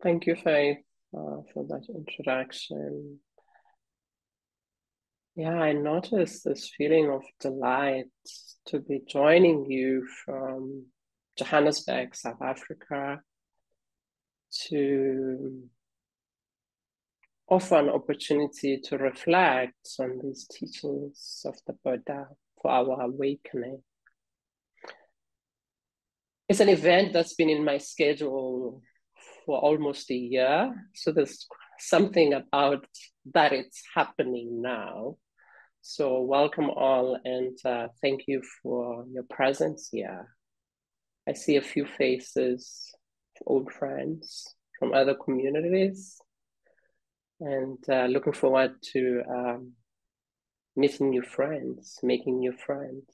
Thank you, Faith, for that introduction. Yeah, I noticed this feeling of delight to be joining you from Johannesburg, South Africa, to offer an opportunity to reflect on these teachings of the Buddha for our awakening. It's an event that's been in my schedule for almost a year. So there's something about that it's happening now. So welcome all, and thank you for your presence here. I see a few faces, old friends from other communities, and looking forward to meeting new friends, making new friends.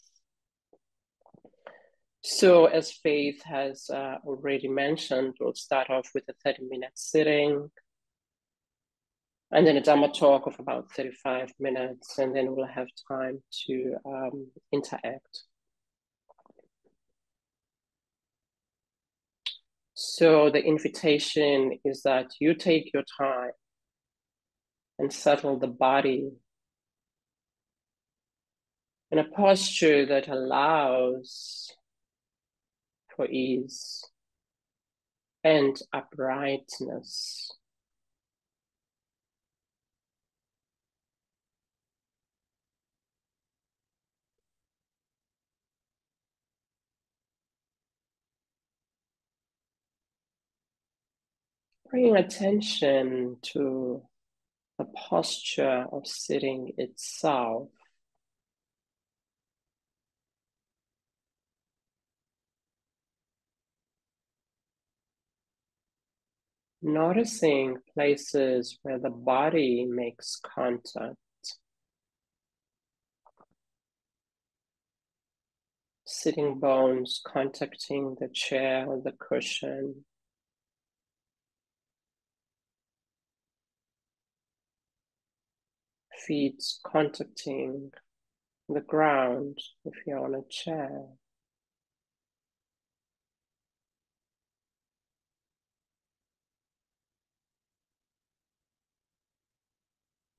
So as Faith has already mentioned, we'll start off with a 30-minute sitting, and then a Dhamma talk of about 35 minutes, and then we'll have time to interact. So the invitation is that you take your time and settle the body in a posture that allows for ease and uprightness. Bring attention to the posture of sitting itself. Noticing places where the body makes contact. Sitting bones contacting the chair or the cushion. Feet contacting the ground if you're on a chair.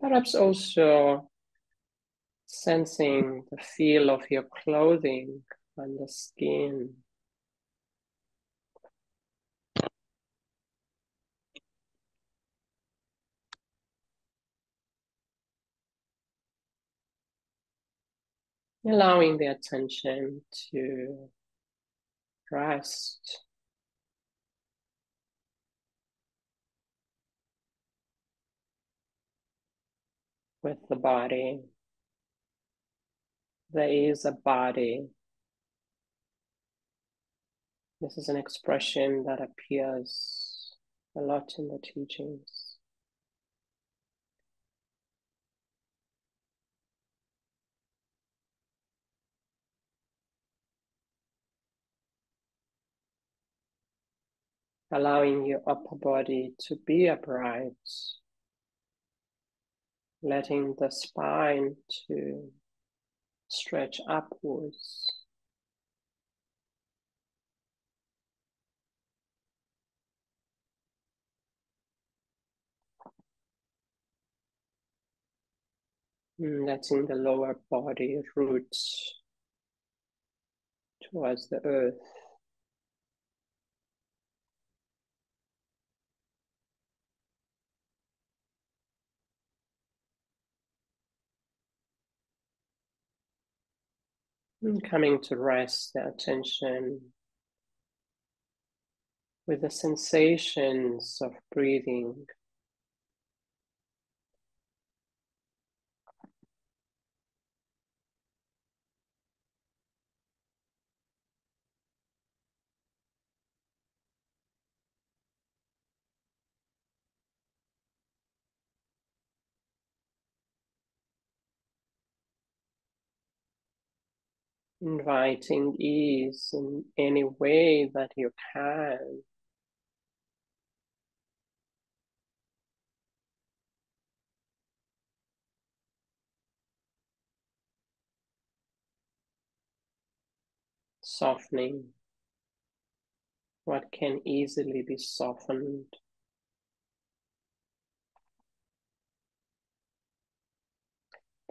Perhaps also sensing the feel of your clothing on the skin. Allowing the attention to rest with the body. There is a body. This is an expression that appears a lot in the teachings. Allowing your upper body to be upright, letting the spine to stretch upwards. Letting the lower body roots towards the earth. Coming to rest the attention with the sensations of breathing. Inviting ease in any way that you can. Softening what can easily be softened.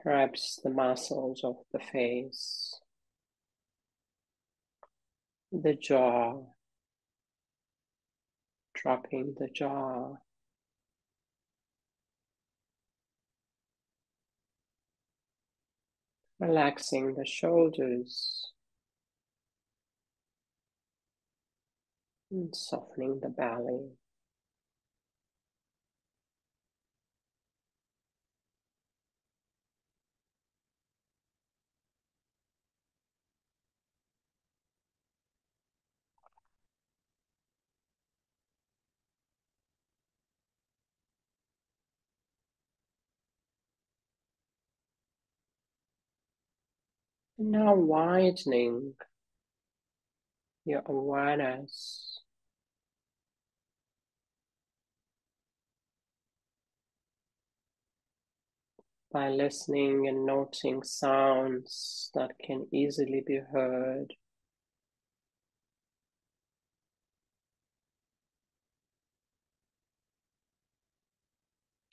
Perhaps the muscles of the face, the jaw, dropping the jaw, relaxing the shoulders, and softening the belly. And now widening your awareness by listening and noting sounds that can easily be heard.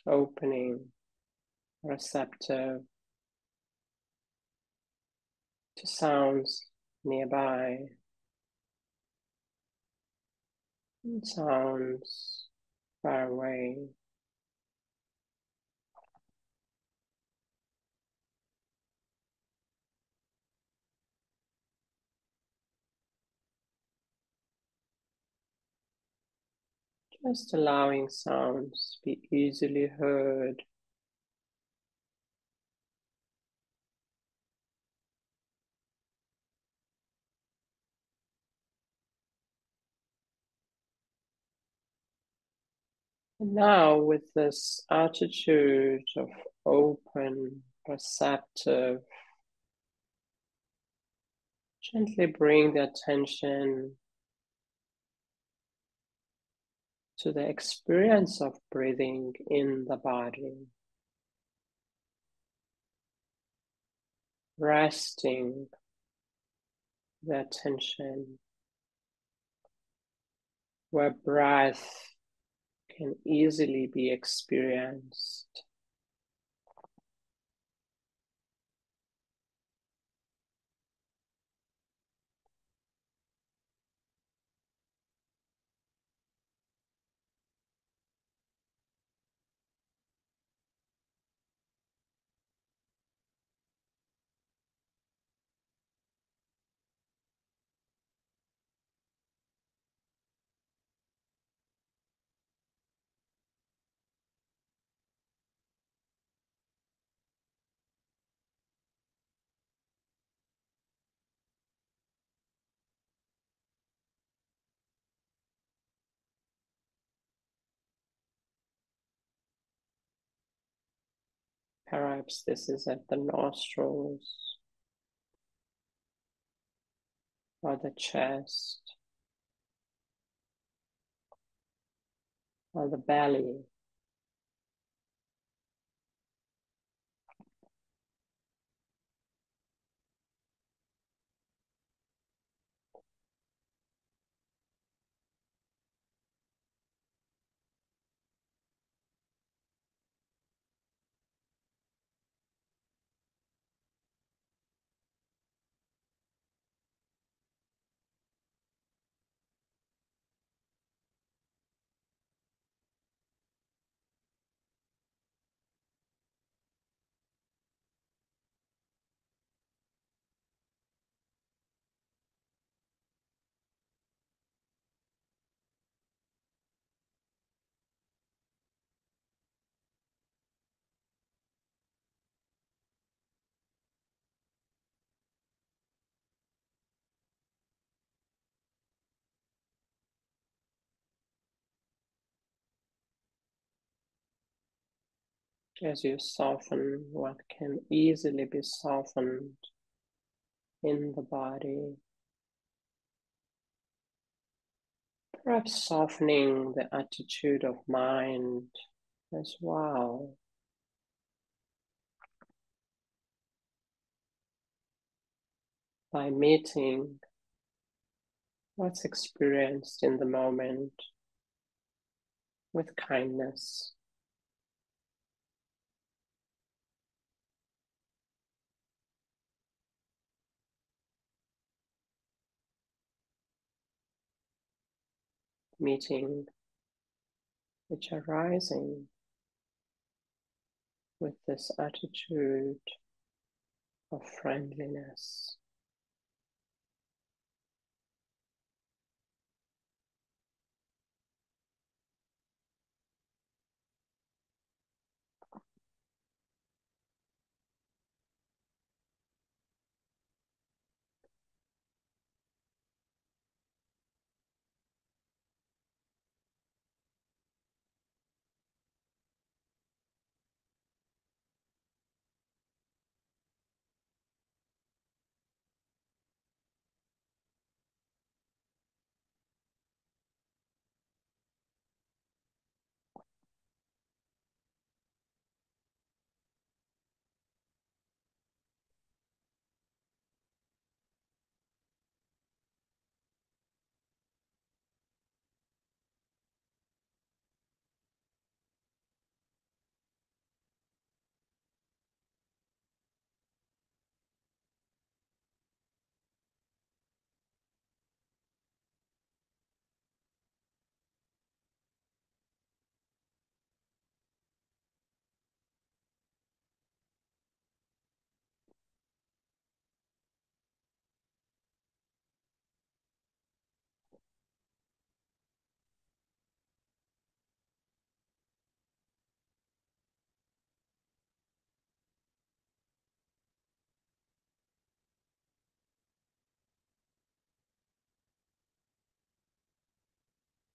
Opening, receptive to sounds nearby and sounds far away. Just allowing sounds to be easily heard. And now, with this attitude of open, receptive, gently bring the attention to the experience of breathing in the body, resting the attention where breath can easily be experienced. Perhaps this is at the nostrils or the chest or the belly. As you soften what can easily be softened in the body, perhaps softening the attitude of mind as well. By meeting what's experienced in the moment with kindness. meeting which are rising with this attitude of friendliness.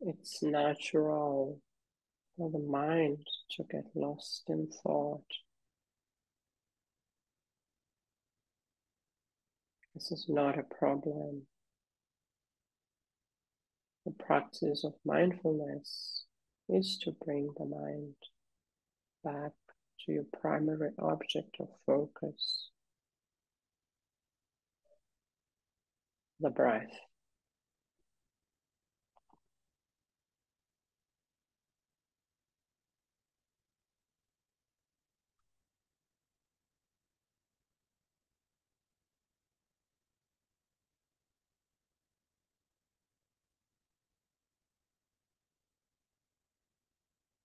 It's natural for the mind to get lost in thought. This is not a problem. The practice of mindfulness is to bring the mind back to your primary object of focus, the breath.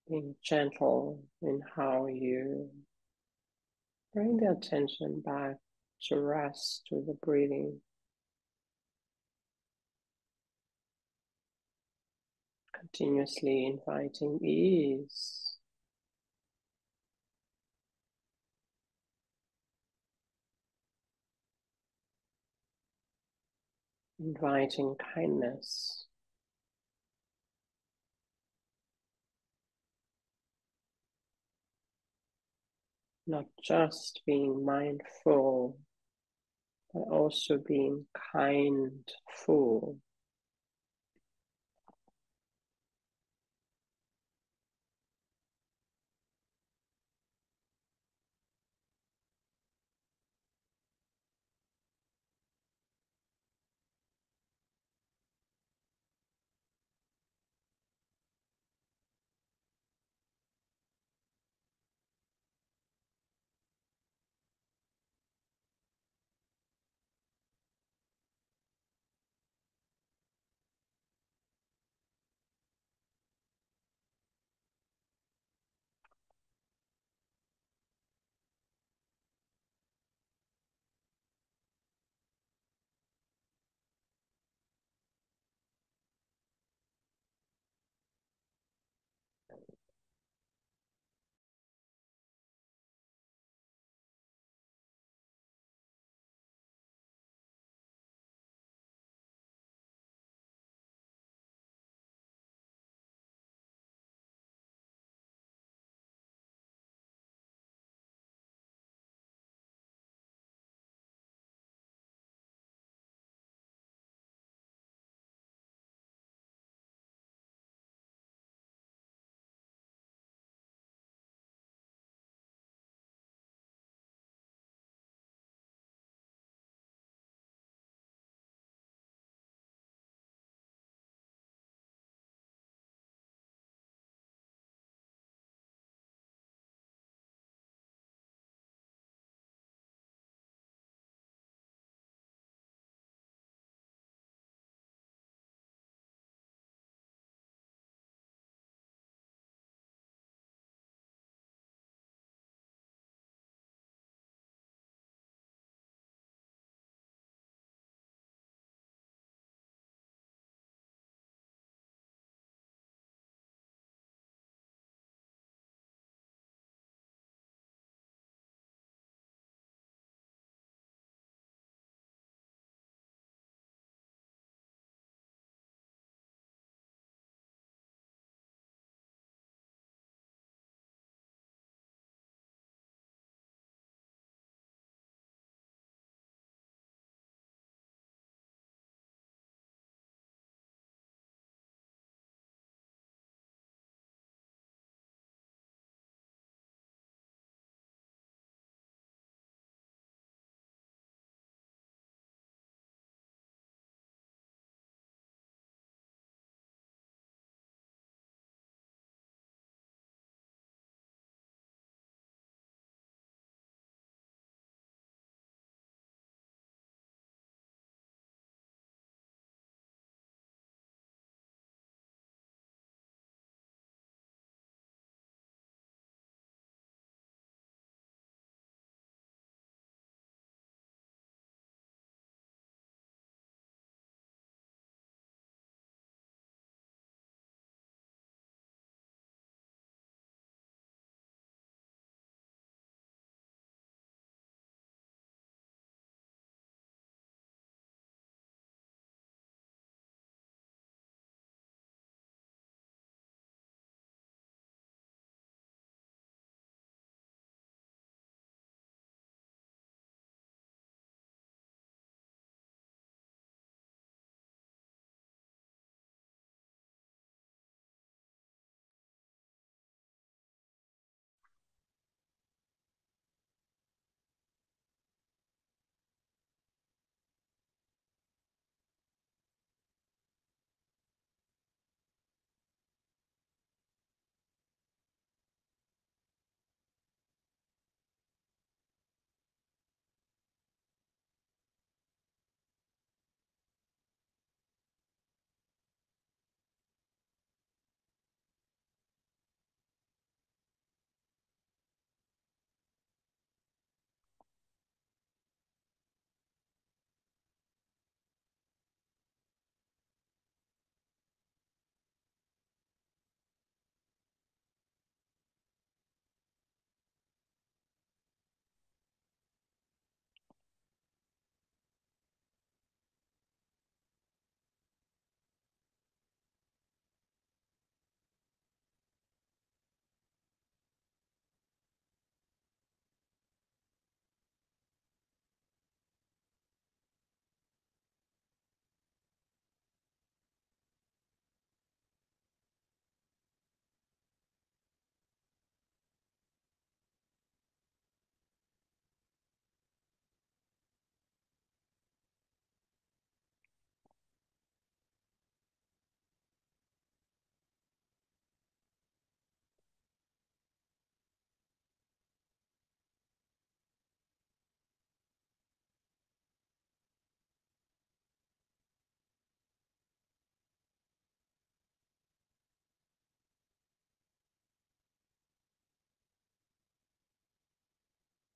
Being gentle in how you bring the attention back to rest, to the breathing, continuously inviting ease, inviting kindness, not just being mindful, but also being kindful.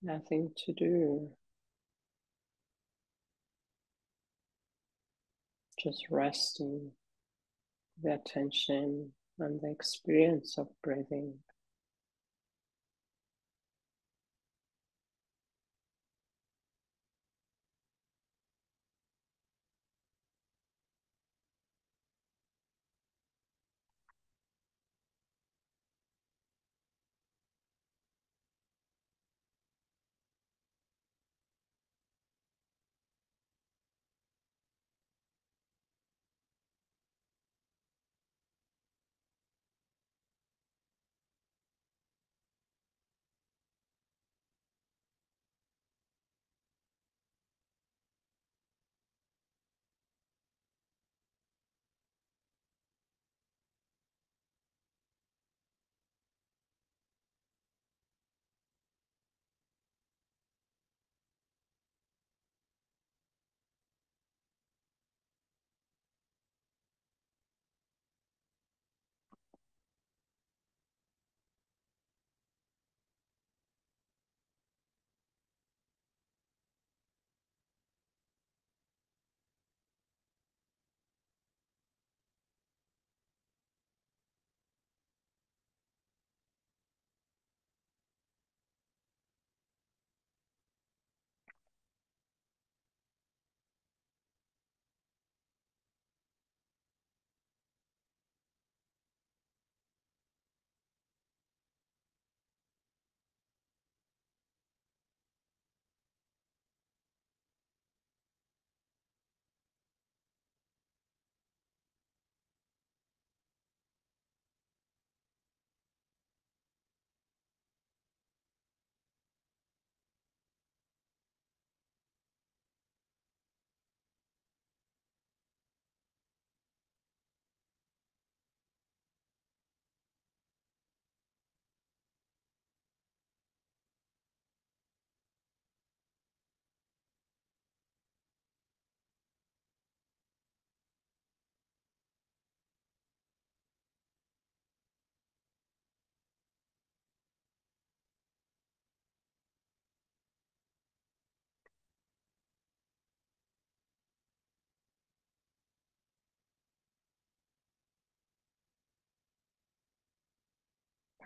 Nothing to do. Just resting the attention on the experience of breathing.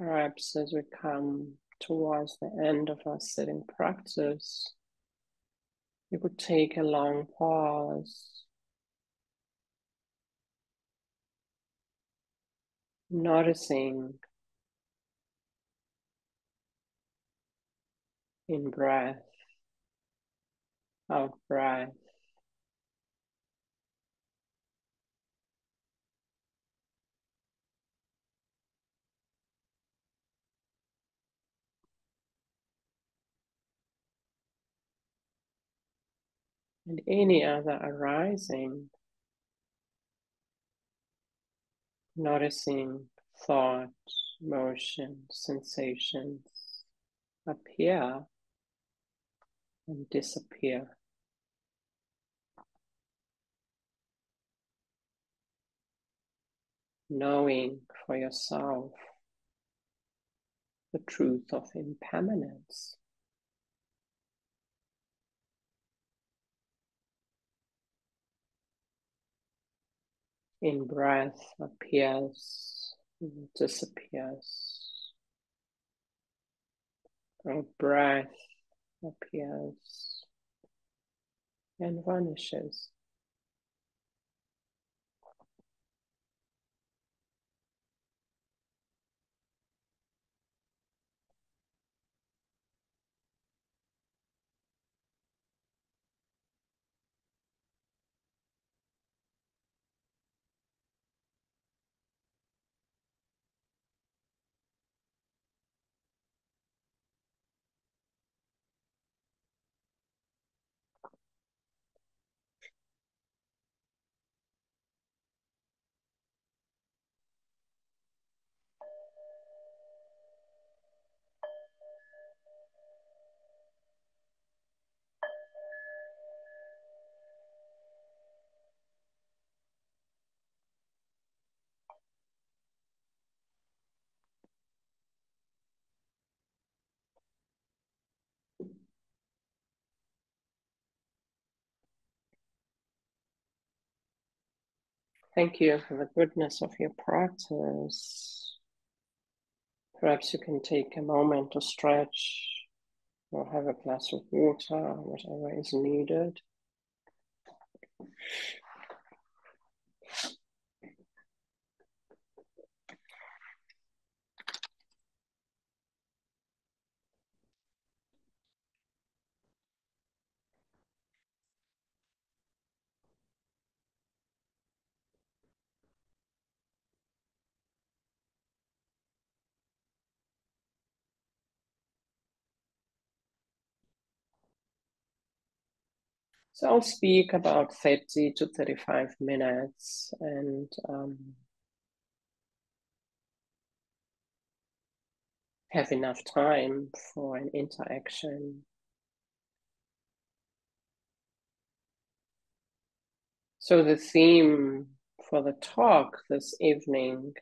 Perhaps as we come towards the end of our sitting practice, you could take a long pause, noticing in breath, out breath, and any other arising, noticing thought, motion, sensations appear and disappear, knowing for yourself the truth of impermanence. In breath appears, disappears. Out breath appears and vanishes. Thank you for the goodness of your practice. Perhaps you can take a moment to stretch or have a glass of water, whatever is needed. So I'll speak about 30 to 35 minutes and have enough time for an interaction. So the theme for the talk this evening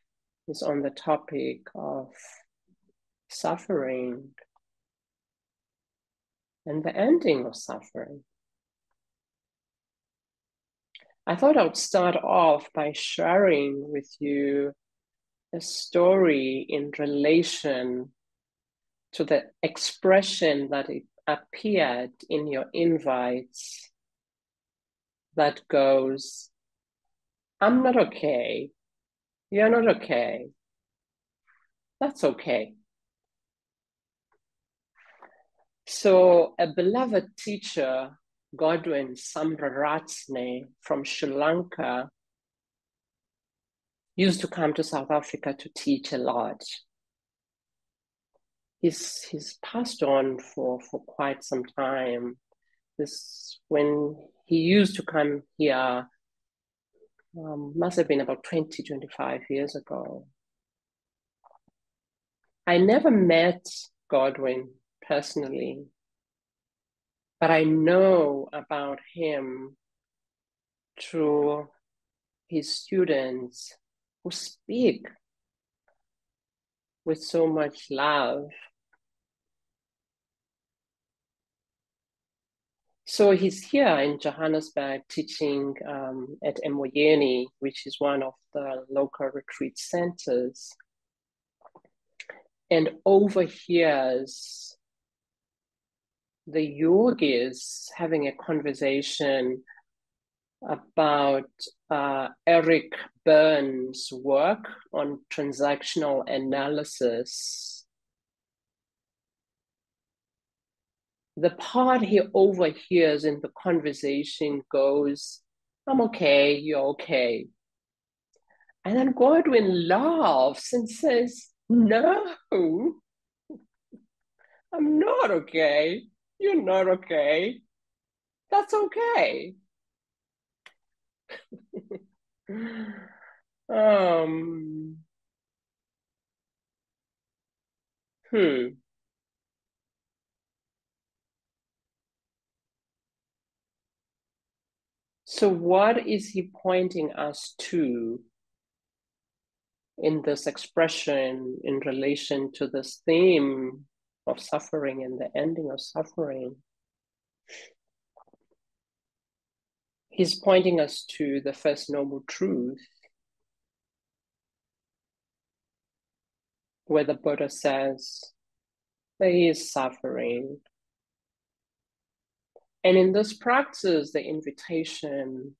is on the topic of suffering and the ending of suffering. I thought I would start off by sharing with you a story in relation to the expression that it appeared in your invites that goes, I'm not okay. You're not okay. That's okay. So a beloved teacher, Godwin Samraratsne from Sri Lanka, used to come to South Africa to teach a lot. He's passed on for quite some time. This when he used to come here, must have been about 20, 25 years ago. I never met Godwin personally, but I know about him through his students who speak with so much love. So he's here in Johannesburg teaching at Emoyeni, which is one of the local retreat centers, and overhears the yogis having a conversation about Eric Berne's work on transactional analysis. The part he overhears in the conversation goes, I'm okay, you're okay. And then Godwin laughs and says, no, I'm not okay. You're not okay. That's okay. um, hmm. So what is he pointing us to in this expression in relation to this theme of suffering and the ending of suffering? He's pointing us to the first noble truth, where the Buddha says, there is suffering. And in this practice, the invitation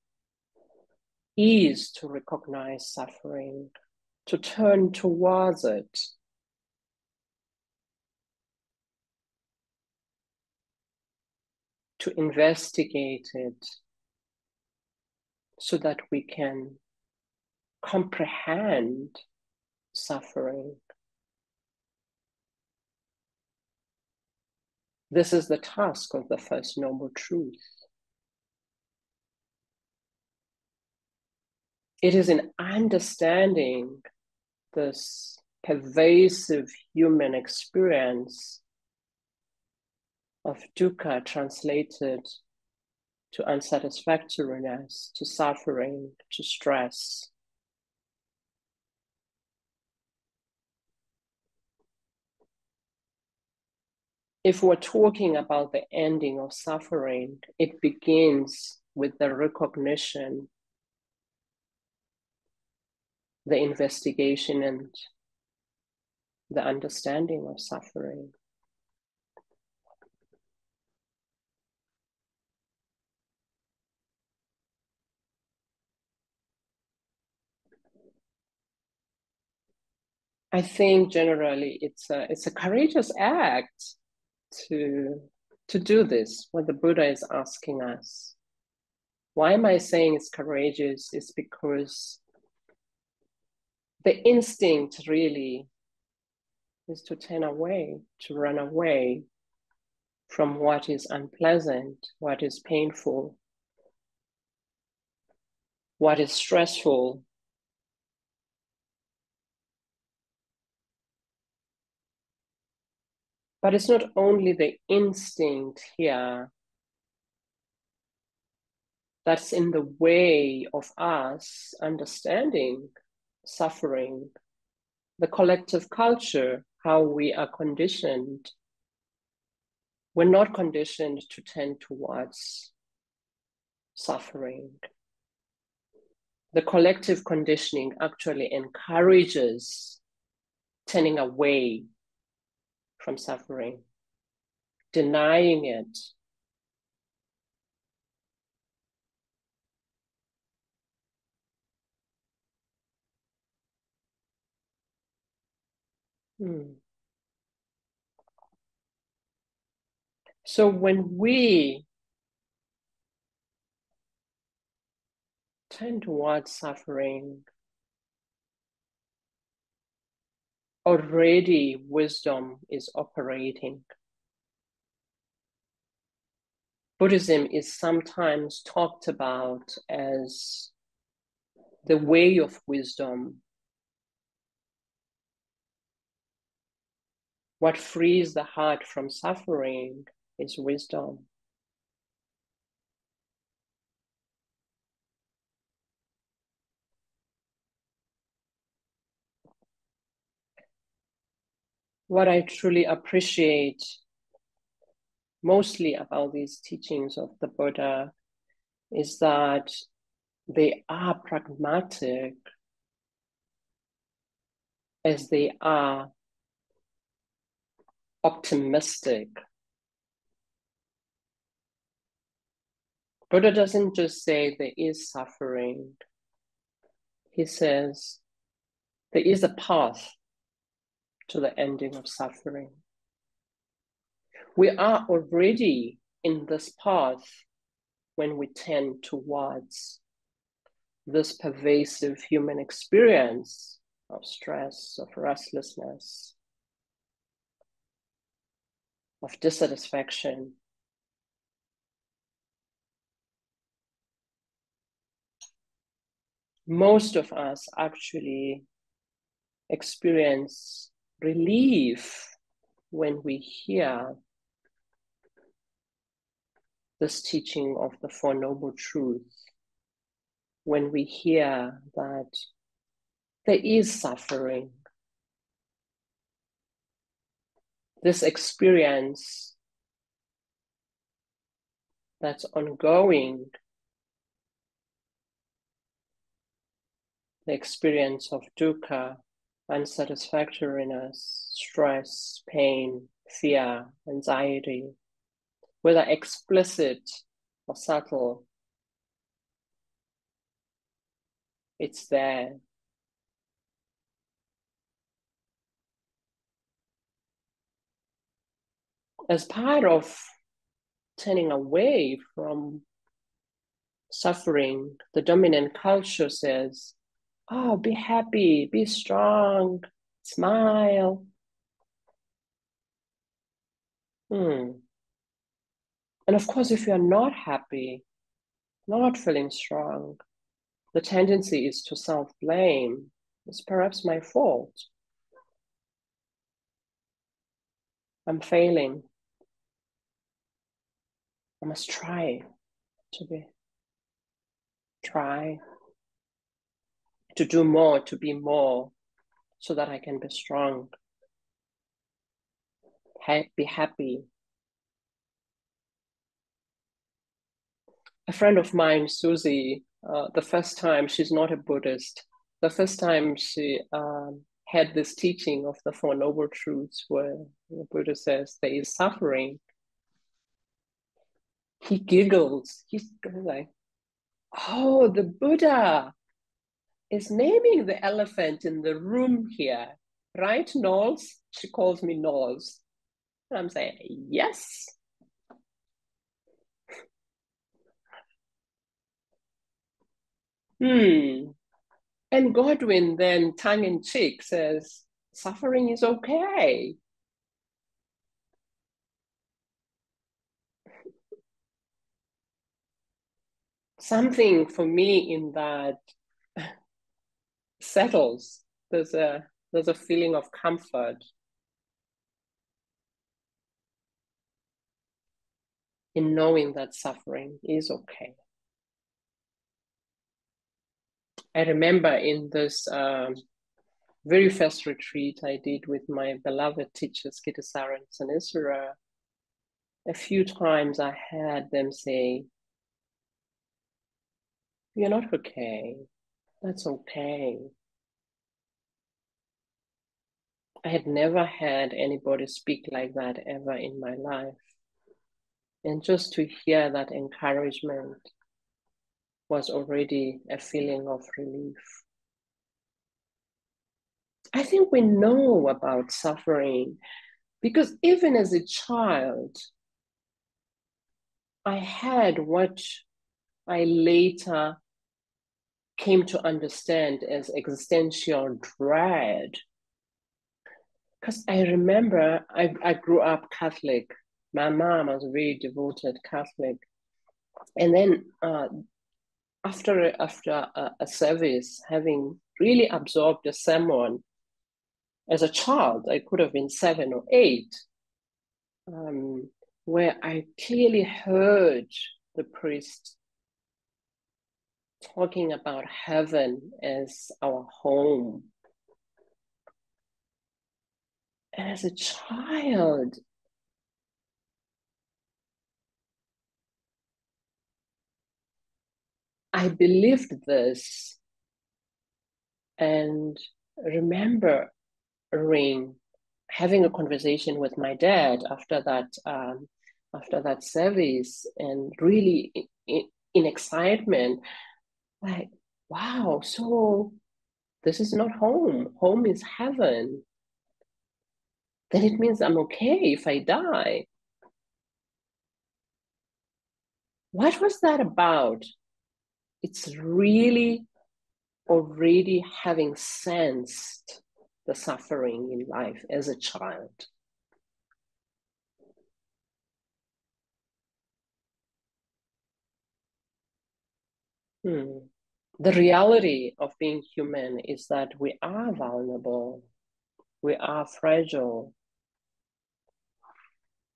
is to recognize suffering, to turn towards it, to investigate it, so that we can comprehend suffering. This is the task of the first noble truth. It is in understanding this pervasive human experience of dukkha translated to unsatisfactoriness, to suffering, to stress. If we're talking about the ending of suffering, it begins with the recognition the investigation and the understanding of suffering. I think generally it's a courageous act to do this, what the Buddha is asking us. Why am I saying it's courageous? Is because the instinct really is to turn away, to run away from what is unpleasant, what is painful, what is stressful. But it's not only the instinct here that's in the way of us understanding suffering, the collective culture, how we are conditioned. We're not conditioned to tend towards suffering. The collective conditioning actually encourages turning away from suffering, denying it. So when we turn towards suffering, already wisdom is operating. Buddhism is sometimes talked about as the way of wisdom. What frees the heart from suffering is wisdom. What I truly appreciate mostly about these teachings of the Buddha is that they are pragmatic as they are optimistic. Buddha doesn't just say there is suffering. He says there is a path to the ending of suffering. We are already in this path when we tend towards this pervasive human experience of stress, of restlessness, of dissatisfaction. Most of us actually experience relief when we hear this teaching of the Four Noble Truths, when we hear that there is suffering, this experience that's ongoing, the experience of dukkha, unsatisfactoriness, stress, pain, fear, anxiety, whether explicit or subtle, it's there. As part of turning away from suffering, the dominant culture says, oh, be happy, be strong, smile. And of course, if you're not happy, not feeling strong, the tendency is to self-blame. It's perhaps my fault. I'm failing. I must try to do more, to be more, so that I can be strong, be happy. A friend of mine, Susie, the first time, she's not a Buddhist, the first time she had this teaching of the Four Noble Truths, where the Buddha says there is suffering, he giggles. He's like, oh, the Buddha is naming the elephant in the room here, right, Knowles? She calls me Knowles. And I'm saying, yes. And Godwin then, tongue in cheek, says, suffering is okay. Something for me in that settles. There's a feeling of comfort in knowing that suffering is okay. I remember in this very first retreat I did with my beloved teachers, Kittisaro and Sanisara, a few times I had them say, you're not okay. That's okay. I had never had anybody speak like that ever in my life. And just to hear that encouragement was already a feeling of relief. I think we know about suffering because even as a child, I had what I later came to understand as existential dread. Because I remember I grew up Catholic. My mom was a very devoted Catholic. And then after a service, having really absorbed a sermon as a child, I could have been 7 or 8, where I clearly heard the priest talking about heaven as our home. And as a child, I believed this and remembering having a conversation with my dad after that service, and really in excitement, like, wow, so this is not home. Home is heaven. Then it means I'm okay if I die. What was that about? It's really already having sensed the suffering in life as a child. The reality of being human is that we are vulnerable, we are fragile.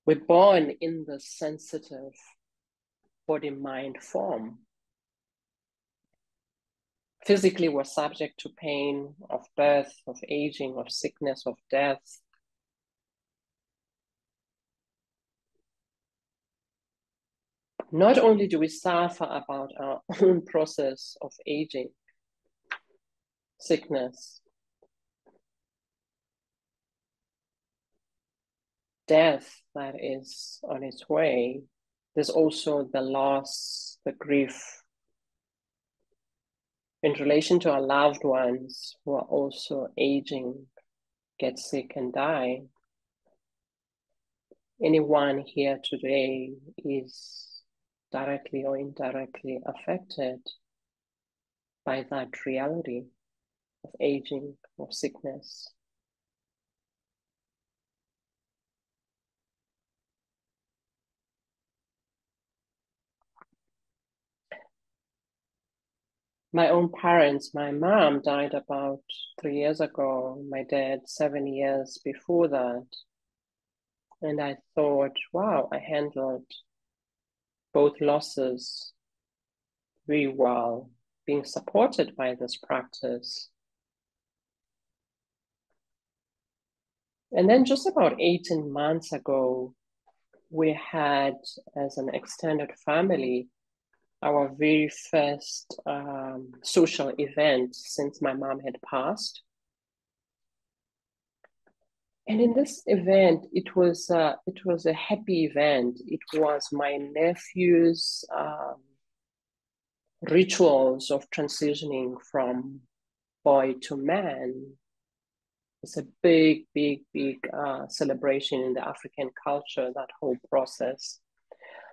We're born in the sensitive body-mind form. Physically, we're subject to pain of birth, of aging, of sickness, of death. Not only do we suffer about our own process of aging, sickness, death that is on its way, there's also the loss, the grief in relation to our loved ones who are also aging, get sick and die. Anyone here today is directly or indirectly affected by that reality of aging, of sickness. My own parents, my mom died about 3 years ago, my dad 7 years before that. And I thought, wow, I handled both losses very well, being supported by this practice. And then just about 18 months ago, we had, as an extended family, our very first social event since my mom had passed. And in this event, it was a happy event. It was my nephew's rituals of transitioning from boy to man. It's a big, big, big celebration in the African culture, that whole process.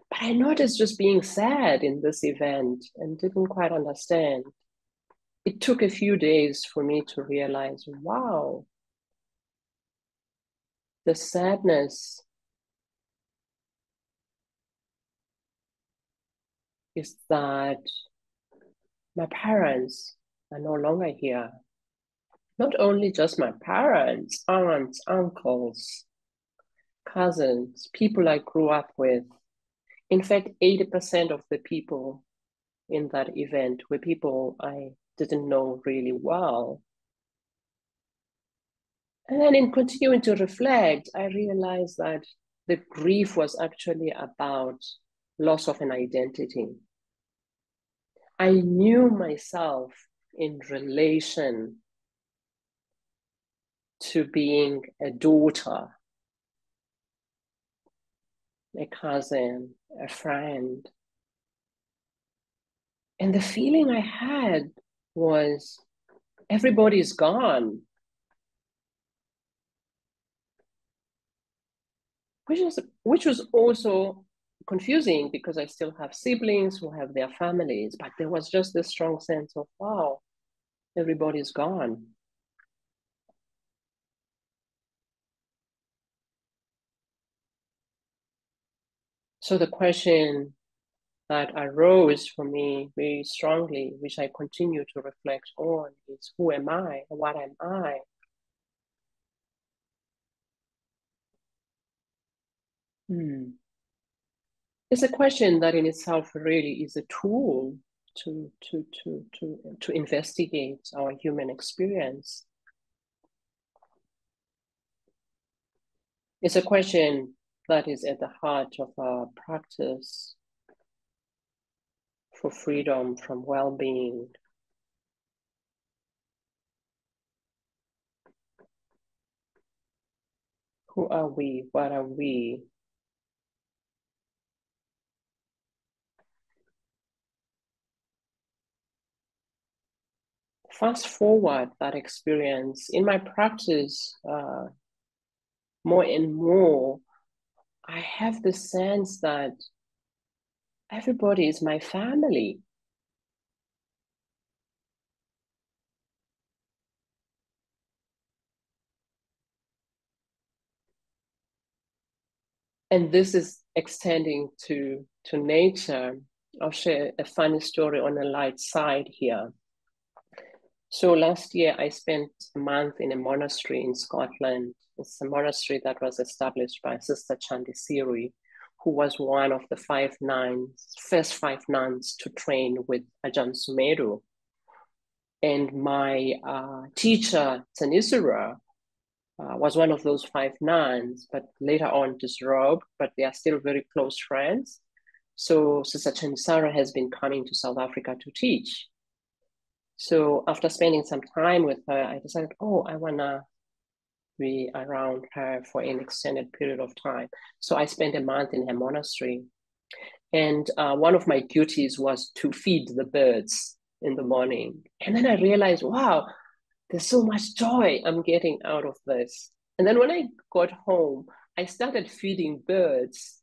But I noticed just being sad in this event and didn't quite understand. It took a few days for me to realize, wow, the sadness is that my parents are no longer here. Not only just my parents, aunts, uncles, cousins, people I grew up with. In fact, 80% of the people in that event were people I didn't know really well. And then in continuing to reflect, I realized that the grief was actually about loss of an identity. I knew myself in relation to being a daughter, a cousin, a friend. And the feeling I had was everybody's gone, which was also confusing because I still have siblings who have their families, but there was just this strong sense of, wow, everybody's gone. So the question that arose for me very strongly, which I continue to reflect on, is who am I? What am I? It's a question that in itself really is a tool to investigate our human experience. It's a question that is at the heart of our practice for freedom from well-being. Who are we? What are we? Fast forward that experience in my practice, more and more, I have the sense that everybody is my family. And this is extending to nature. I'll share a funny story on a light side here. So last year, I spent a month in a monastery in Scotland. It's a monastery that was established by Sister Tsengiwe, who was one of the first five nuns to train with Ajahn Sumeru. And my teacher, Tsengiwe, was one of those five nuns, but later on disrobed, but they are still very close friends. So Sister Tsengiwe has been coming to South Africa to teach. So after spending some time with her, I decided, oh, I want to be around her for an extended period of time. So I spent a month in her monastery. And one of my duties was to feed the birds in the morning. And then I realized, wow, there's so much joy I'm getting out of this. And then when I got home, I started feeding birds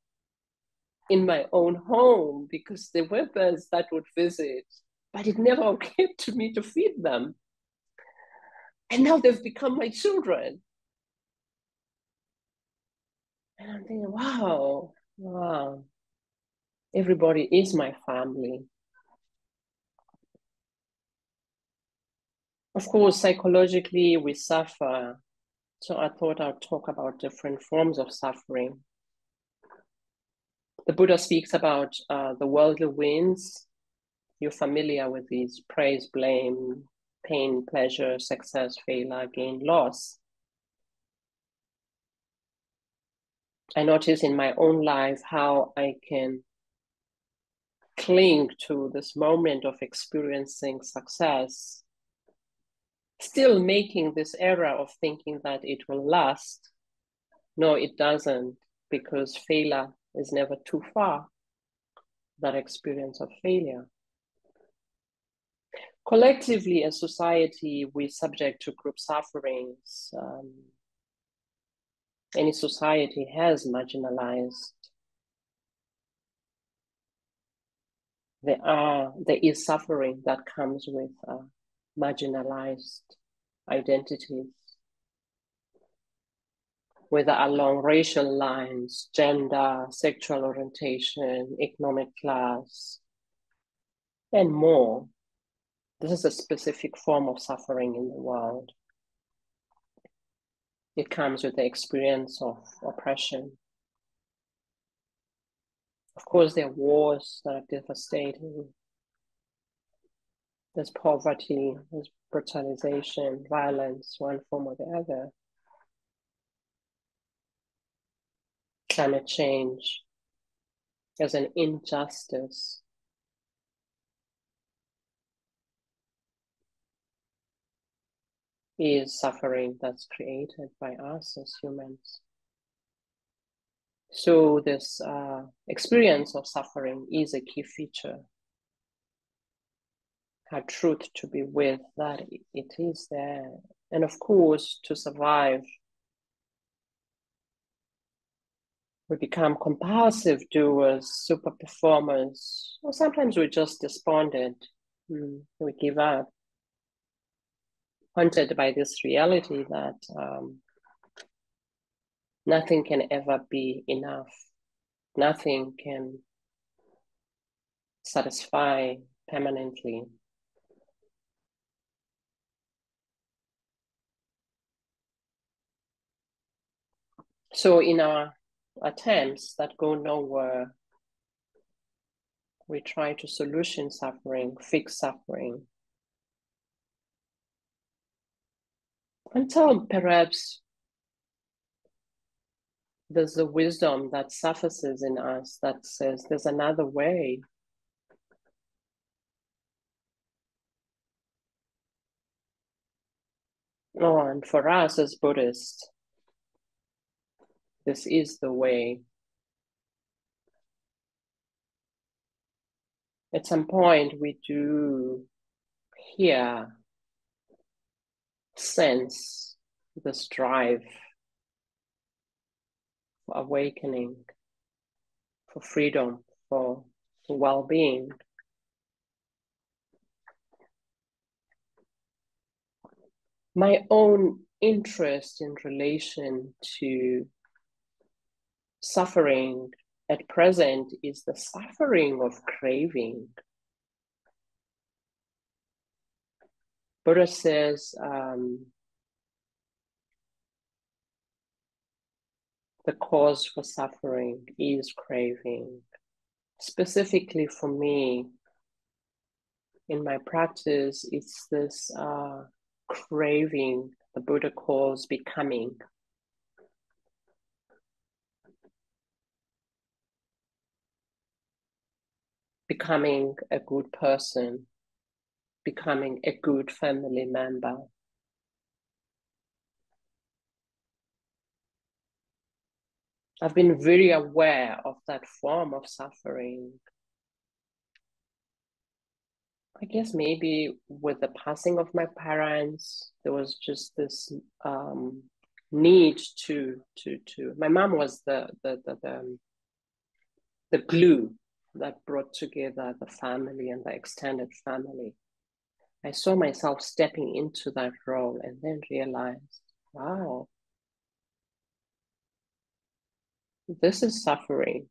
in my own home because there were birds that would visit, but it never occurred to me to feed them. And now they've become my children. And I'm thinking, wow, wow, everybody is my family. Of course, psychologically, we suffer. So I thought I'd talk about different forms of suffering. The Buddha speaks about the worldly winds. You're familiar with these: praise, blame, pain, pleasure, success, failure, gain, loss. I notice in my own life how I can cling to this moment of experiencing success, still making this error of thinking that it will last. No, it doesn't, because failure is never too far, that experience of failure. Collectively, as society, we're subject to group sufferings. Any society has marginalized. There is suffering that comes with marginalized identities, whether along racial lines, gender, sexual orientation, economic class, and more. This is a specific form of suffering in the world. It comes with the experience of oppression. Of course, there are wars that are devastating. There's poverty, there's brutalization, violence, one form or the other. Climate change as an injustice. Is suffering that's created by us as humans. So this experience of suffering is a key feature. Our truth to be with that it is there. And of course, to survive, we become compulsive doers, super performers, or sometimes we're just despondent. We give up, haunted by this reality that nothing can ever be enough. Nothing can satisfy permanently. So in our attempts that go nowhere, we try to solution suffering, fix suffering, until perhaps there's a wisdom that surfaces in us that says there's another way. Oh, and for us as Buddhists, this is the way. At some point, we do hear, sense this drive for awakening, for freedom, for well-being. My own interest in relation to suffering at present is the suffering of craving. Buddha says the cause for suffering is craving. Specifically for me, in my practice, it's this craving the Buddha calls becoming. Becoming a good person, becoming a good family member. I've been very aware of that form of suffering. I guess maybe with the passing of my parents, there was just this need to. My mom was the glue that brought together the family and the extended family. I saw myself stepping into that role and then realized, wow, this is suffering.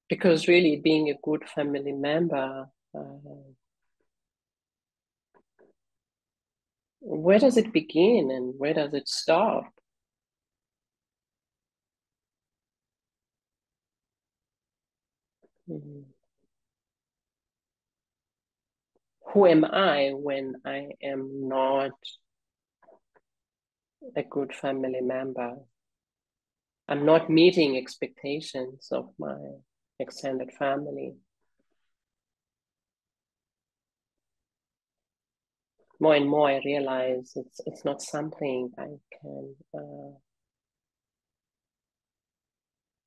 Because really being a good family member, where does it begin and where does it stop? Who am I when I am not a good family member. I'm not meeting expectations of my extended family. More and more I realize it's not something I can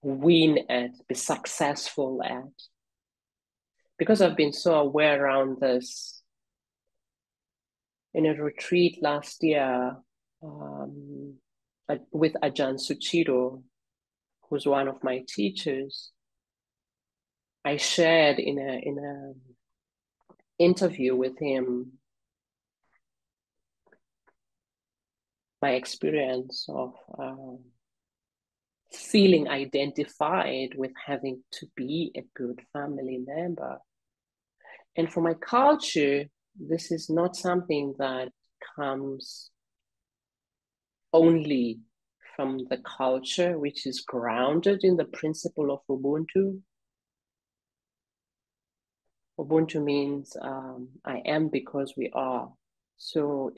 win at, be successful at. Because I've been so aware around this. In a retreat last year with Ajahn Suchiro, who's one of my teachers, I shared in a interview with him my experience of feeling identified with having to be a good family member. And for my culture, this is not something that comes only from the culture, which is grounded in the principle of Ubuntu. Ubuntu means I am because we are. So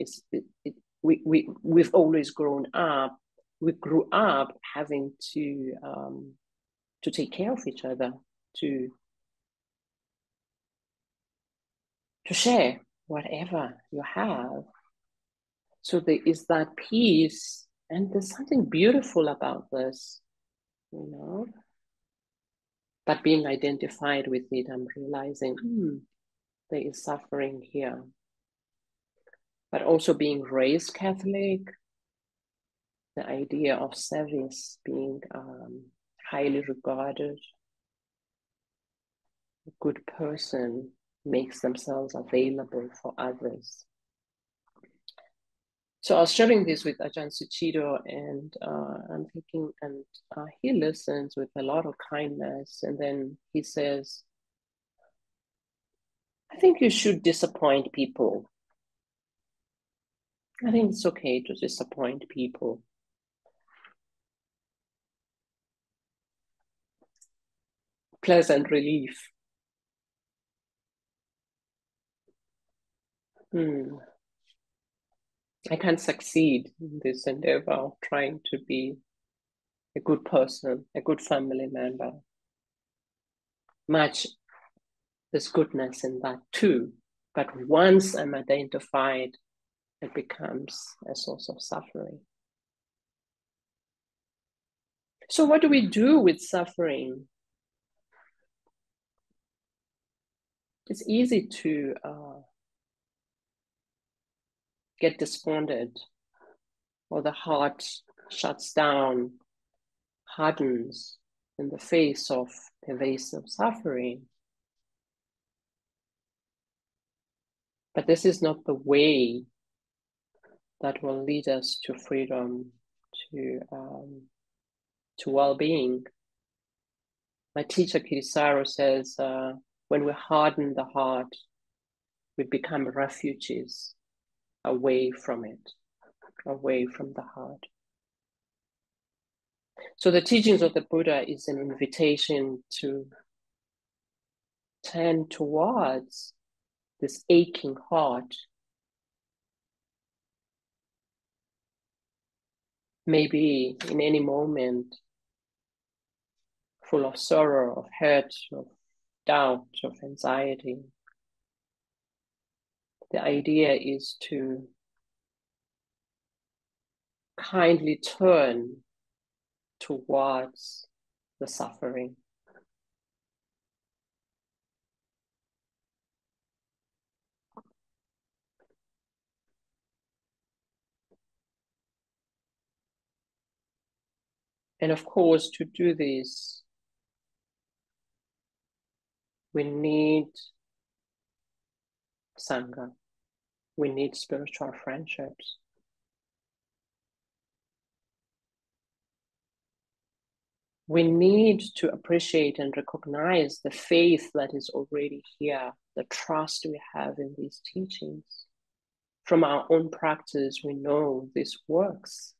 we've always grown up. We grew up having to take care of each other, to share whatever you have. So there is that piece, and there's something beautiful about this, you know. But being identified with it, I'm realizing there is suffering here. But also being raised Catholic, the idea of service being highly regarded, a good person makes themselves available for others. So I was sharing this with Ajahn Suchiro, and I'm thinking, and he listens with a lot of kindness. And then he says, I think you should disappoint people. I think it's okay to disappoint people. Pleasant relief. I can't succeed in this endeavor of trying to be a good person, a good family member. Much there's goodness in that too. But once I'm identified, it becomes a source of suffering. So what do we do with suffering? It's easy to get despondent, or the heart shuts down, hardens in the face of pervasive suffering. But this is not the way that will lead us to freedom, to well-being. My teacher Kirisaro says, when we harden the heart, we become refugees away from it, away from the heart. So the teachings of the Buddha is an invitation to turn towards this aching heart. Maybe in any moment, full of sorrow, of hurt, of doubt, of anxiety. The idea is to kindly turn towards the suffering. And of course, to do this, we need Sangha. We need spiritual friendships. We need to appreciate and recognize the faith that is already here, the trust we have in these teachings. From our own practice, we know this works.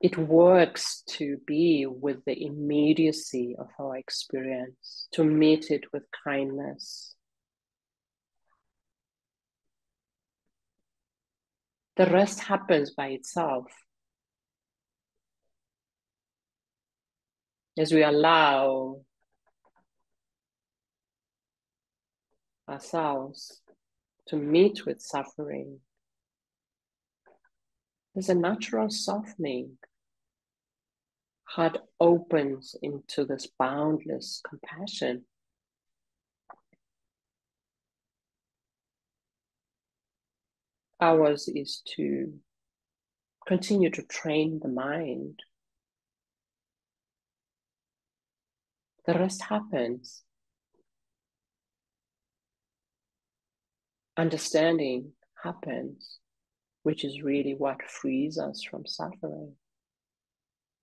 It works to be with the immediacy of our experience, to meet it with kindness. The rest happens by itself as we allow ourselves to meet with suffering. There's a natural softening. Heart opens into this boundless compassion. Ours is to continue to train the mind. The rest happens. Understanding happens, which is really what frees us from suffering.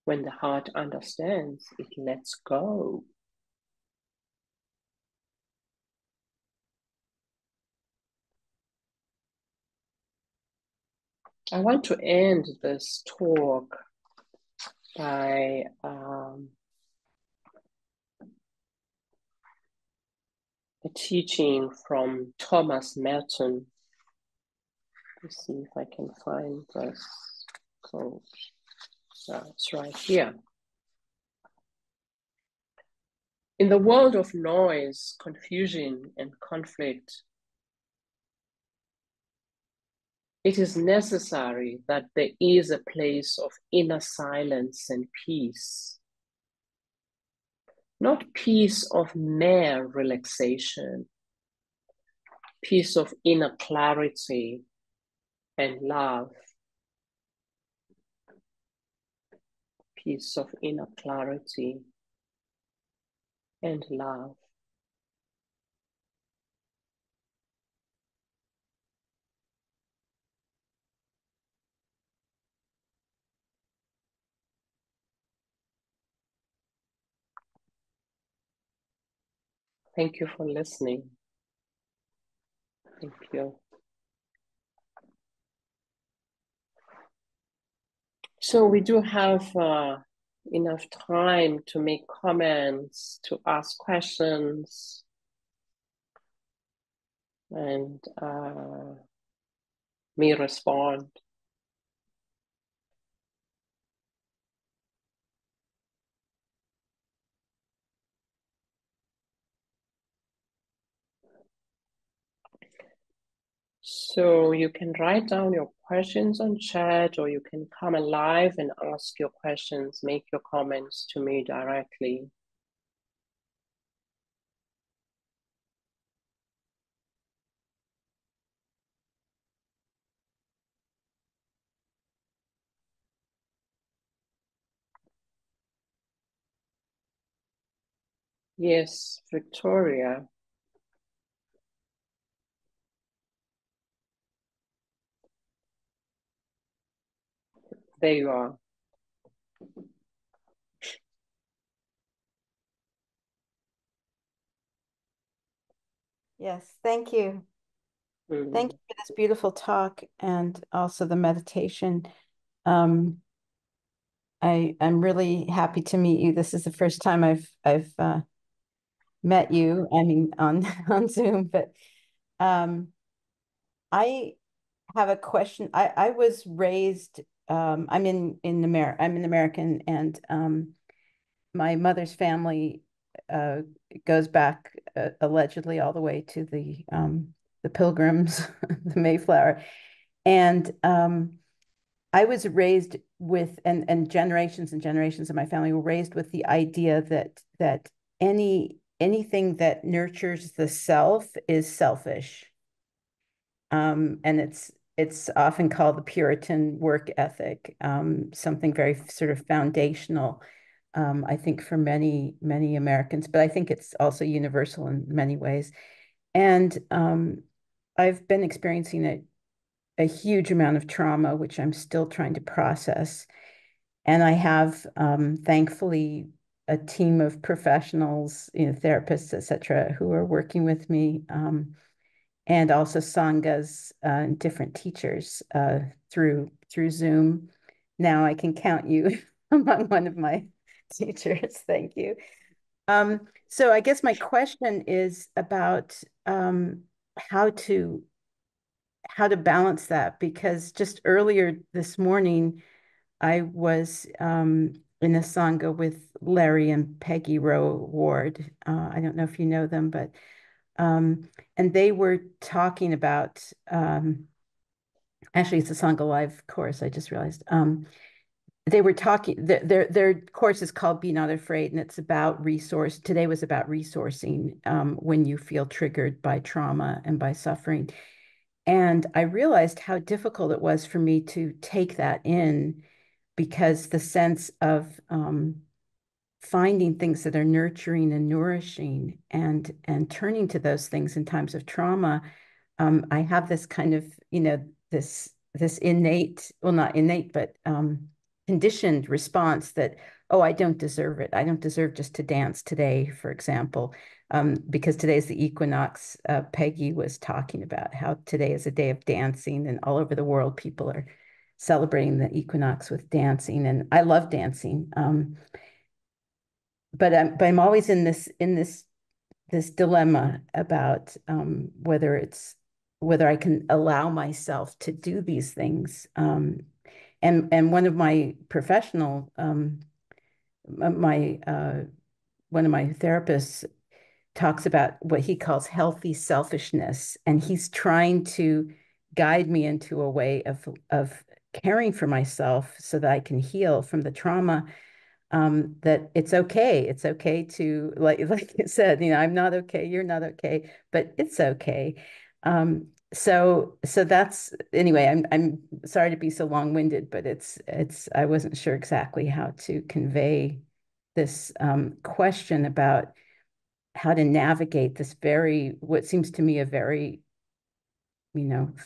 When the heart understands, it lets go. I want to end this talk by a teaching from Thomas Merton. Let's see if I can find this quote. It's right here. In the world of noise, confusion, and conflict, it is necessary that there is a place of inner silence and peace. Not peace of mere relaxation, peace of inner clarity and love. Peace of inner clarity and love. Thank you for listening. Thank you. So we do have enough time to make comments, to ask questions, and me respond. So you can write down your questions on chat, or you can come alive and ask your questions, make your comments to me directly. Yes, Victoria. There you are. Yes, thank you. Thank you for this beautiful talk and also the meditation. I'm really happy to meet you. This is the first time I've met you. I mean, on on Zoom, but I have a question. I was raised. I'm I'm an American, and my mother's family goes back allegedly all the way to the Pilgrims, the Mayflower, and I was raised with, and generations and generations of my family were raised with the idea that anything that nurtures the self is selfish. And it's often called the Puritan work ethic, something very sort of foundational, I think, for many Americans, but I think it's also universal in many ways. And I've been experiencing a huge amount of trauma, which I'm still trying to process. And I have, thankfully, a team of professionals, therapists, et cetera, who are working with me, and also Sanghas, different teachers through Zoom. Now I can count you among one of my teachers. Thank you. So I guess my question is about how to how to balance that, because just earlier this morning I was in a Sangha with Larry and Peggy Rowe Ward. I don't know if you know them, but and they were talking about actually it's a Sangha Live course, I just realized. They were talking, their course is called Be Not Afraid, and it's about resource. Today was about resourcing when you feel triggered by trauma and by suffering. And I realized how difficult it was for me to take that in, because the sense of finding things that are nurturing and nourishing and turning to those things in times of trauma, I have this kind of, this innate, well, not innate, but conditioned response that, oh, I don't deserve it. I don't deserve just to dance today, for example, because today is the equinox. Peggy was talking about how today is a day of dancing, and all over the world, people are celebrating the equinox with dancing, and I love dancing. But I'm always in this dilemma about whether I can allow myself to do these things. And one of my professional my one of my therapists talks about what he calls healthy selfishness, and he's trying to guide me into a way of caring for myself so that I can heal from the trauma. That it's okay. It's okay to, like you said, I'm not okay, you're not okay, but it's okay. So that's, anyway, I'm sorry to be so long-winded, but it's I wasn't sure exactly how to convey this question about how to navigate this very, what seems to me a very,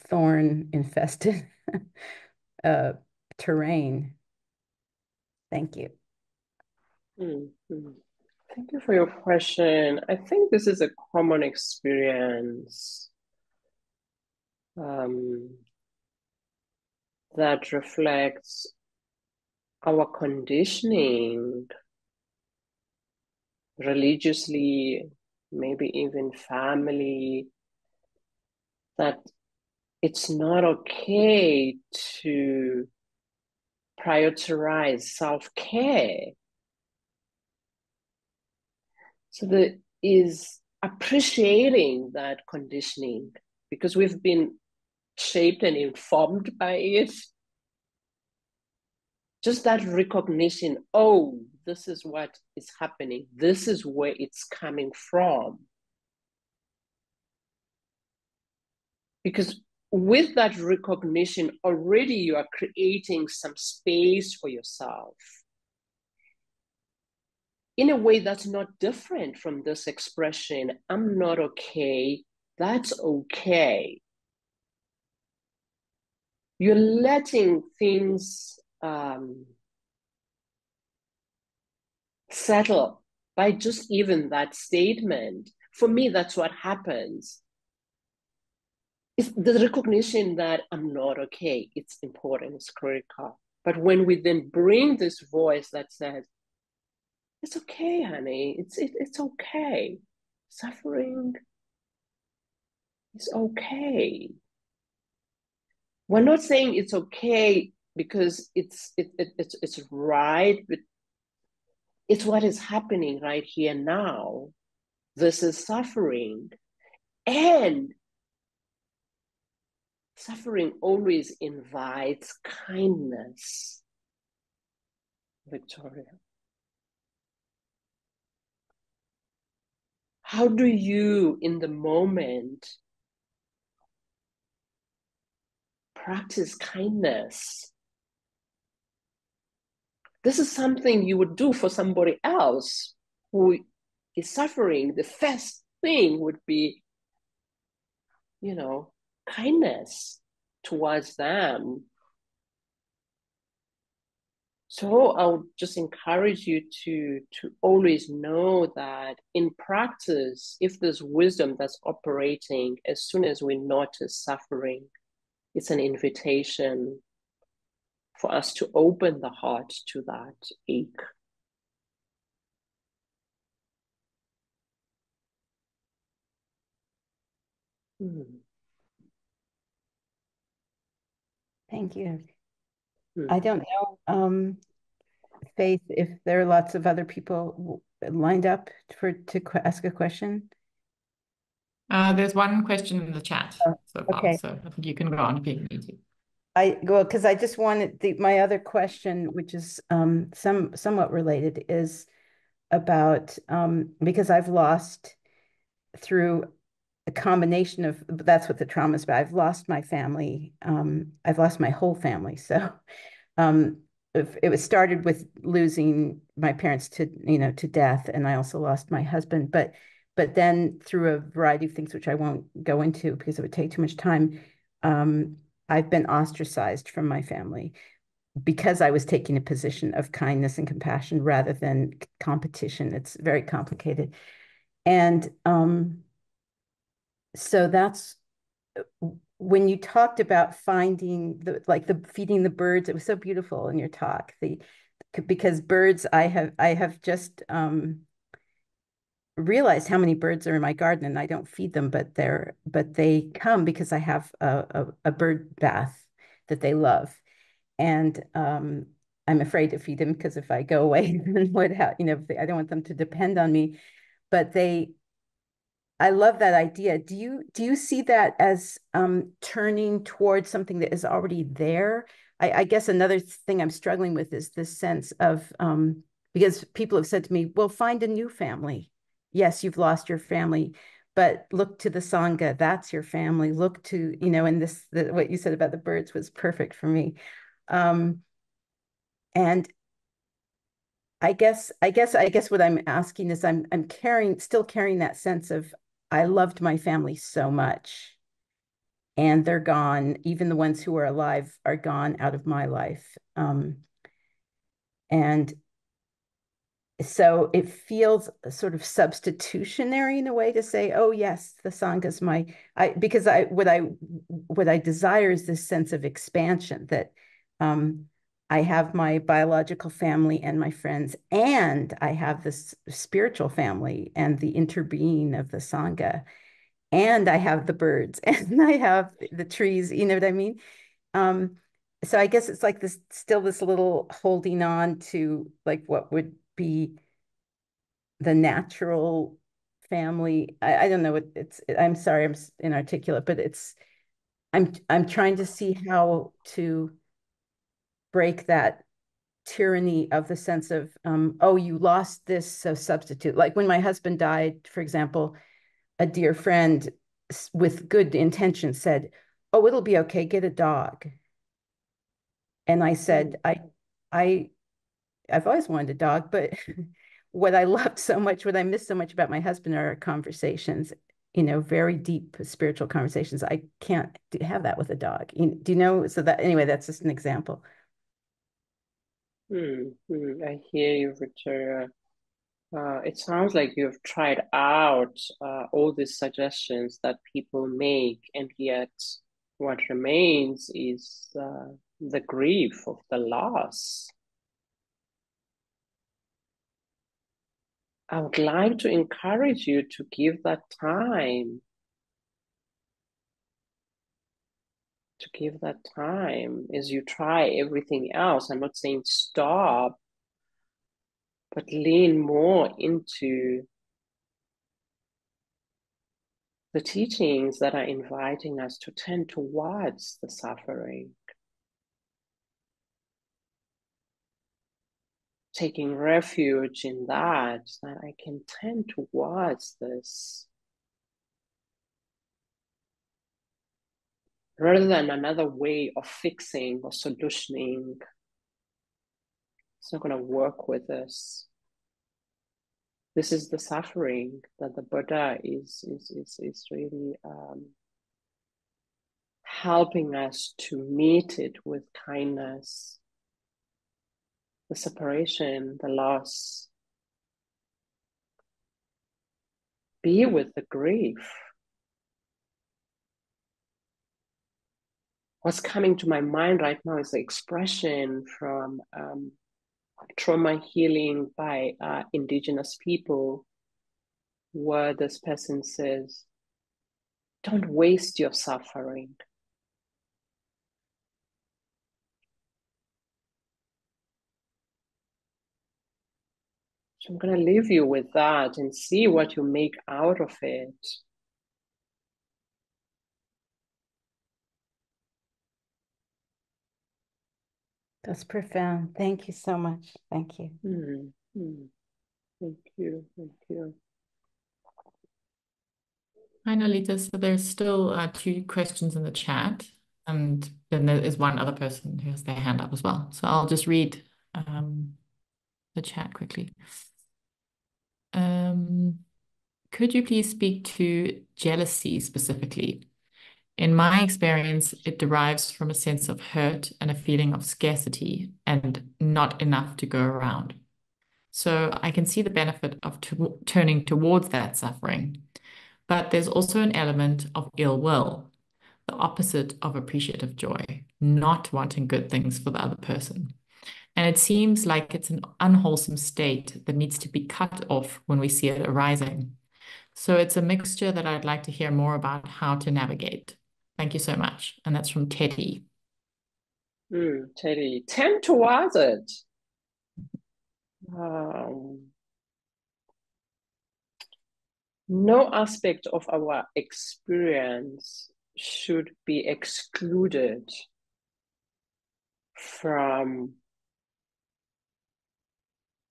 thorn infested uh, terrain. Thank you. Mm-hmm. Thank you for your question. I think this is a common experience um, that reflects our conditioning religiously, maybe even family, that it's not okay to prioritize self-care. So there is appreciating that conditioning because we've been shaped and informed by it. Just that recognition, oh, this is what is happening. This is where it's coming from. Because with that recognition, already you are creating some space for yourself in a way that's not different from this expression, I'm not okay, that's okay. You're letting things settle by just even that statement. For me, that's what happens. It's the recognition that I'm not okay. It's important, it's critical. But when we then bring this voice that says, it's okay, honey, it's okay. Suffering is okay. We're not saying it's okay because it's right, but it's what is happening right here now. This is suffering. And suffering always invites kindness, Victoria. How do you, in the moment, practice kindness? This is something you would do for somebody else who is suffering. The first thing would be, kindness towards them. So I would just encourage you to always know that in practice, if there's wisdom that's operating, as soon as we notice suffering, it's an invitation for us to open the heart to that ache. Hmm. Thank you. I Mm. don't know, Faith, if there are lots of other people lined up to ask a question. There's one question in the chat Oh, so far, okay. so I think you can go on if you need to. Because I just wanted my other question, which is somewhat related, is about because I've lost through a combination of that's what the trauma is about. I've lost my family. I've lost my whole family. So um, it was started with losing my parents to death, and I also lost my husband. But then through a variety of things, which I won't go into because it would take too much time, I've been ostracized from my family because I was taking a position of kindness and compassion rather than competition. It's very complicated. And so that's when you talked about finding the feeding the birds, it was so beautiful in your talk. Because birds, I have just realized how many birds are in my garden, and I don't feed them, but they come because I have a bird bath that they love. And I'm afraid to feed them because if I go away, then I don't want them to depend on me. But I love that idea. Do you see that as turning towards something that is already there? I guess another thing I'm struggling with is this sense of because people have said to me, "Well, find a new family. Yes, you've lost your family, but look to the Sangha. That's your family. Look to, and what you said about the birds was perfect for me. Um, and I guess what I'm asking is I'm still carrying that sense of I loved my family so much and they're gone. Even the ones who are alive are gone out of my life. And so it feels sort of substitutionary in a way to say, oh yes, the Sangha's because what I desire is this sense of expansion that I have my biological family and my friends, and I have this spiritual family and the interbeing of the Sangha, and I have the birds and I have the trees, you know what I mean? Um, so I guess it's like this little holding on to like what would be the natural family. I don't know what I'm sorry, I'm inarticulate, but I'm trying to see how to break that tyranny of the sense of oh, you lost this, so substitute. Like when my husband died, for example, a dear friend with good intention said, oh, it'll be okay, get a dog. And I said, I I've always wanted a dog, but what I loved so much, what I missed so much about my husband are our conversations, very deep spiritual conversations. I can't have that with a dog. Do you know? So that anyway, that's just an example. I hear you, Victoria. It sounds like you've tried out all these suggestions that people make, and yet what remains is the grief of the loss. I would like to encourage you to give that time, as you try everything else. I'm not saying stop, but lean more into the teachings that are inviting us to turn towards the suffering, taking refuge in that I can turn towards this rather than another way of fixing or solutioning. It's not going to work with us. This is the suffering that the Buddha is really helping us to meet it with kindness. The separation, the loss, be with the grief. What's coming to my mind right now is the expression from trauma healing by indigenous people, where this person says, don't waste your suffering. So I'm going to leave you with that and see what you make out of it. That's profound. Thank you so much. Thank you. Thank you. Thank you. Hi, Nolitha. So there's still 2 questions in the chat, and then there is one other person who has their hand up as well. So I'll just read the chat quickly. Could you please speak to jealousy specifically? In my experience, it derives from a sense of hurt and a feeling of scarcity and not enough to go around. So I can see the benefit of turning towards that suffering. But there's also an element of ill will, the opposite of appreciative joy, not wanting good things for the other person. And it seems like it's an unwholesome state that needs to be cut off when we see it arising. So it's a mixture that I'd like to hear more about how to navigate. Thank you so much. And that's from Teddy. Teddy, tend towards it. No aspect of our experience should be excluded from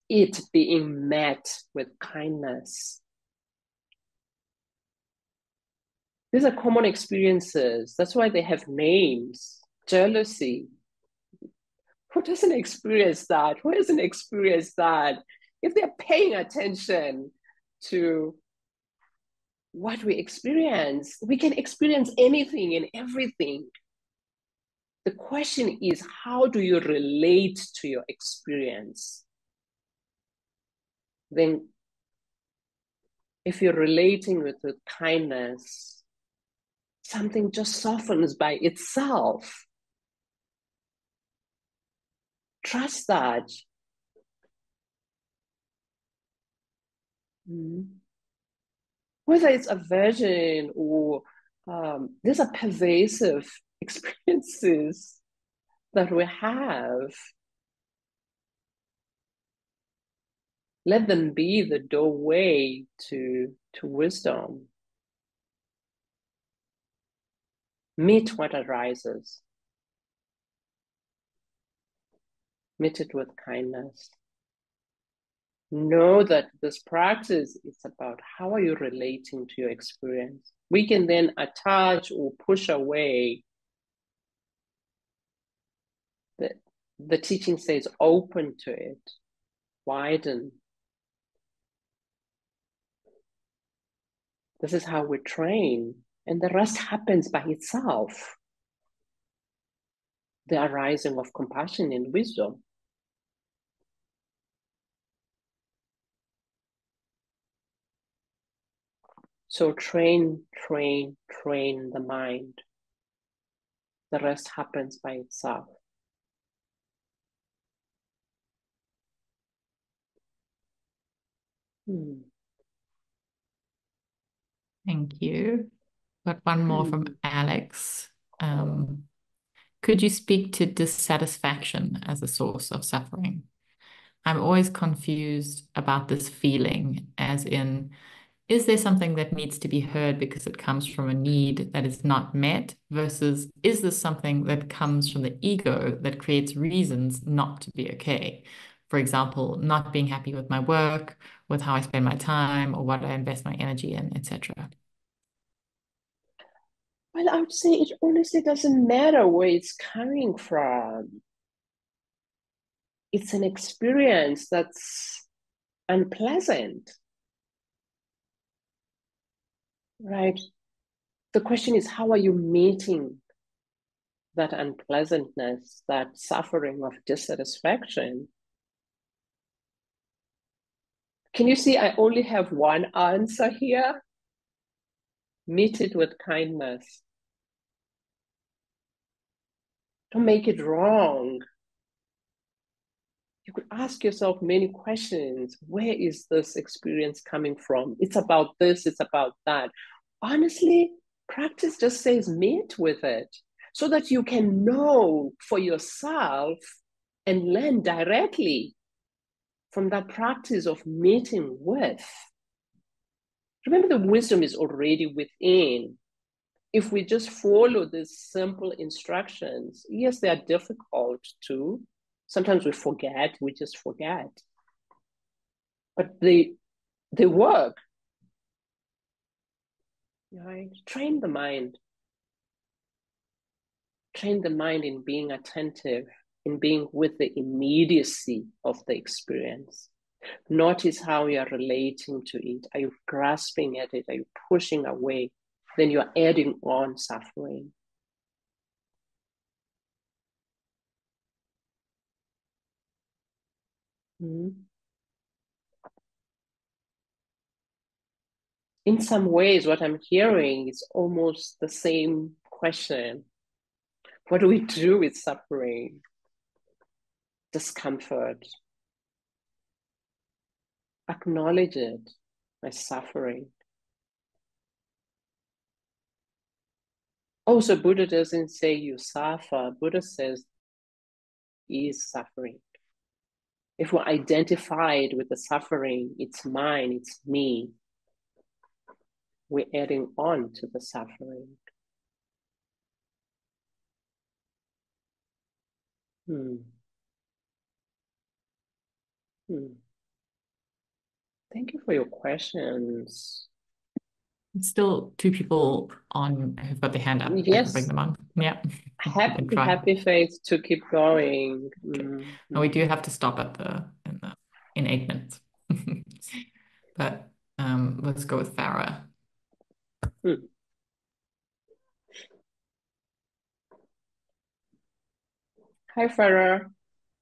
it being met with kindness. These are common experiences. That's why they have names. Jealousy. Who doesn't experience that? Who hasn't experienced that? If they're paying attention to what we experience, we can experience anything and everything. The question is, how do you relate to your experience? Then, if you're relating with kindness, something just softens by itself. Trust that. Whether it's aversion or these are pervasive experiences that we have. Let them be the doorway to wisdom. Meet what arises. Meet it with kindness. Know that this practice is about how are you relating to your experience. We can then attach or push away. The teaching says open to it, widen. This is how we train, and the rest happens by itself. The arising of compassion and wisdom. So train the mind. The rest happens by itself. Thank you. Got one more from Alex. Could you speak to dissatisfaction as a source of suffering? I'm always confused about this feeling, as in, is there something that needs to be heard because it comes from a need that is not met, versus is this something that comes from the ego that creates reasons not to be okay? For example, not being happy with my work, with how I spend my time, or what I invest my energy in, etc. Well, I would say it honestly doesn't matter where it's coming from. It's an experience that's unpleasant, right? The question is, how are you meeting that unpleasantness, that suffering of dissatisfaction? Can you see I only have one answer here? Meet it with kindness. Don't make it wrong. You could ask yourself many questions. Where is this experience coming from? It's about this, it's about that. Honestly, practice just says meet with it so that you can know for yourself and learn directly from that practice of meeting with. Remember, the wisdom is already within. If we just follow these simple instructions, yes, they are difficult too. Sometimes we forget, we just forget. But they work. Right? Train the mind. Train the mind in being attentive, in being with the immediacy of the experience. Notice how you are relating to it. Are you grasping at it? Are you pushing away? Then you're adding on suffering. In some ways, what I'm hearing is almost the same question. What do we do with suffering, discomfort? Acknowledge it as suffering. Also, Buddha doesn't say you suffer. Buddha says is suffering. If we're identified with the suffering, it's mine, it's me. We're adding on to the suffering. Thank you for your questions. Still two people on who've got their hand up. Yes. I can bring them on. Yeah. Happy Faith to keep going. Okay. And we do have to stop at in 8 minutes. But let's go with Farah. Hi, Farah.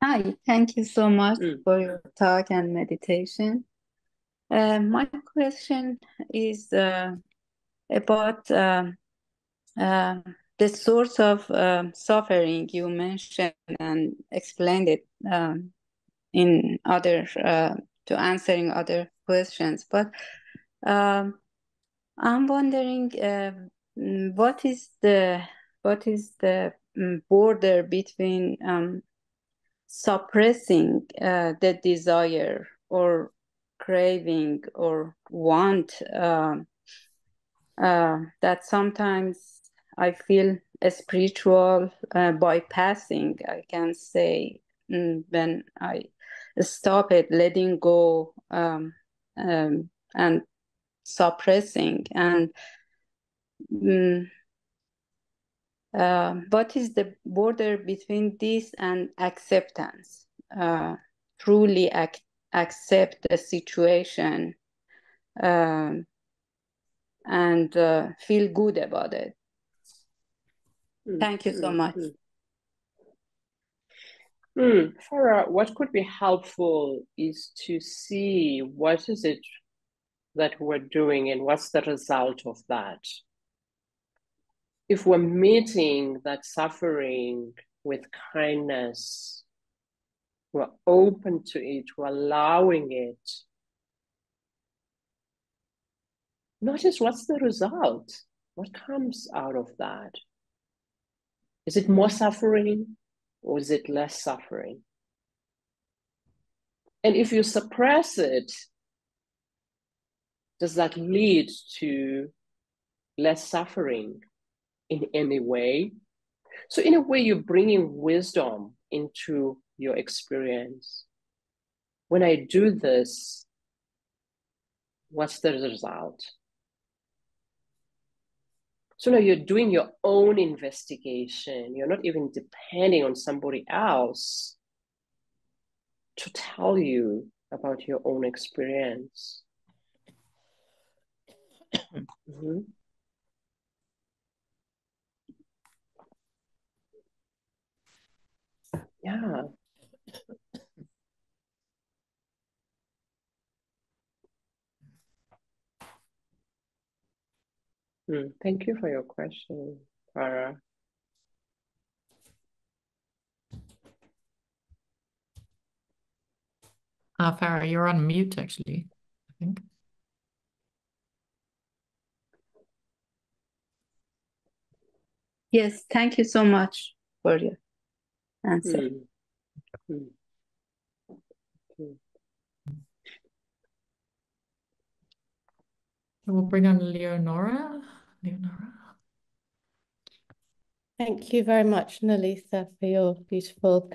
Hi, thank you so much for your talk and meditation. My question is about the source of suffering you mentioned and explained it in other to answering other questions. But I'm wondering what is the border between suppressing the desire or craving or want that sometimes I feel spiritual bypassing, I can say, when I stop it, letting go and suppressing. And what is the border between this and acceptance? Truly accept the situation and feel good about it. Thank you so much. Farah, what could be helpful is to see what is it that we're doing and what's the result of that. If we're meeting that suffering with kindness, we're open to it, we're allowing it. Notice what's the result? What comes out of that? Is it more suffering or is it less suffering? And if you suppress it, does that lead to less suffering in any way? So in a way, you're bringing wisdom into your experience. When I do this, what's the result? So now you're doing your own investigation. You're not even depending on somebody else to tell you about your own experience. Yeah. Thank you for your question, Farah. Farah, you're on mute, actually, I think. Yes, thank you so much for your answer. We'll bring on Leonora. Leonora. Thank you very much, Nolitha, for your beautiful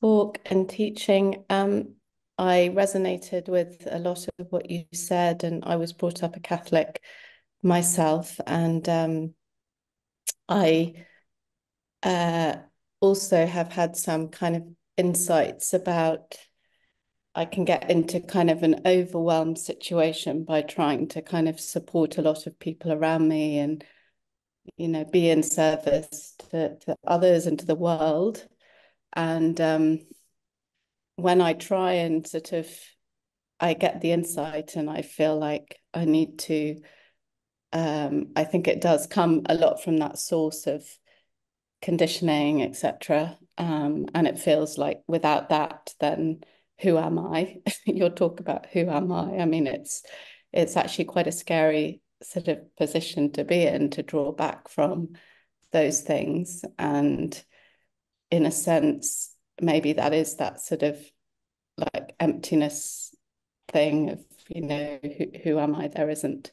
talk and teaching. I resonated with a lot of what you said, and I was brought up a Catholic myself, and I also have had some kind of insights about I can get into kind of an overwhelmed situation by trying to kind of support a lot of people around me and, you know, be in service to others and to the world. And when I try and sort of, I get the insight and I feel like I need to, I think it does come a lot from that source of conditioning, etc. And it feels like without that, then who am I? You'll talk about who am I? I mean, it's actually quite a scary sort of position to be in, to draw back from those things. And in a sense, maybe that is that sort of like emptiness thing of, you know, who am I? There isn't,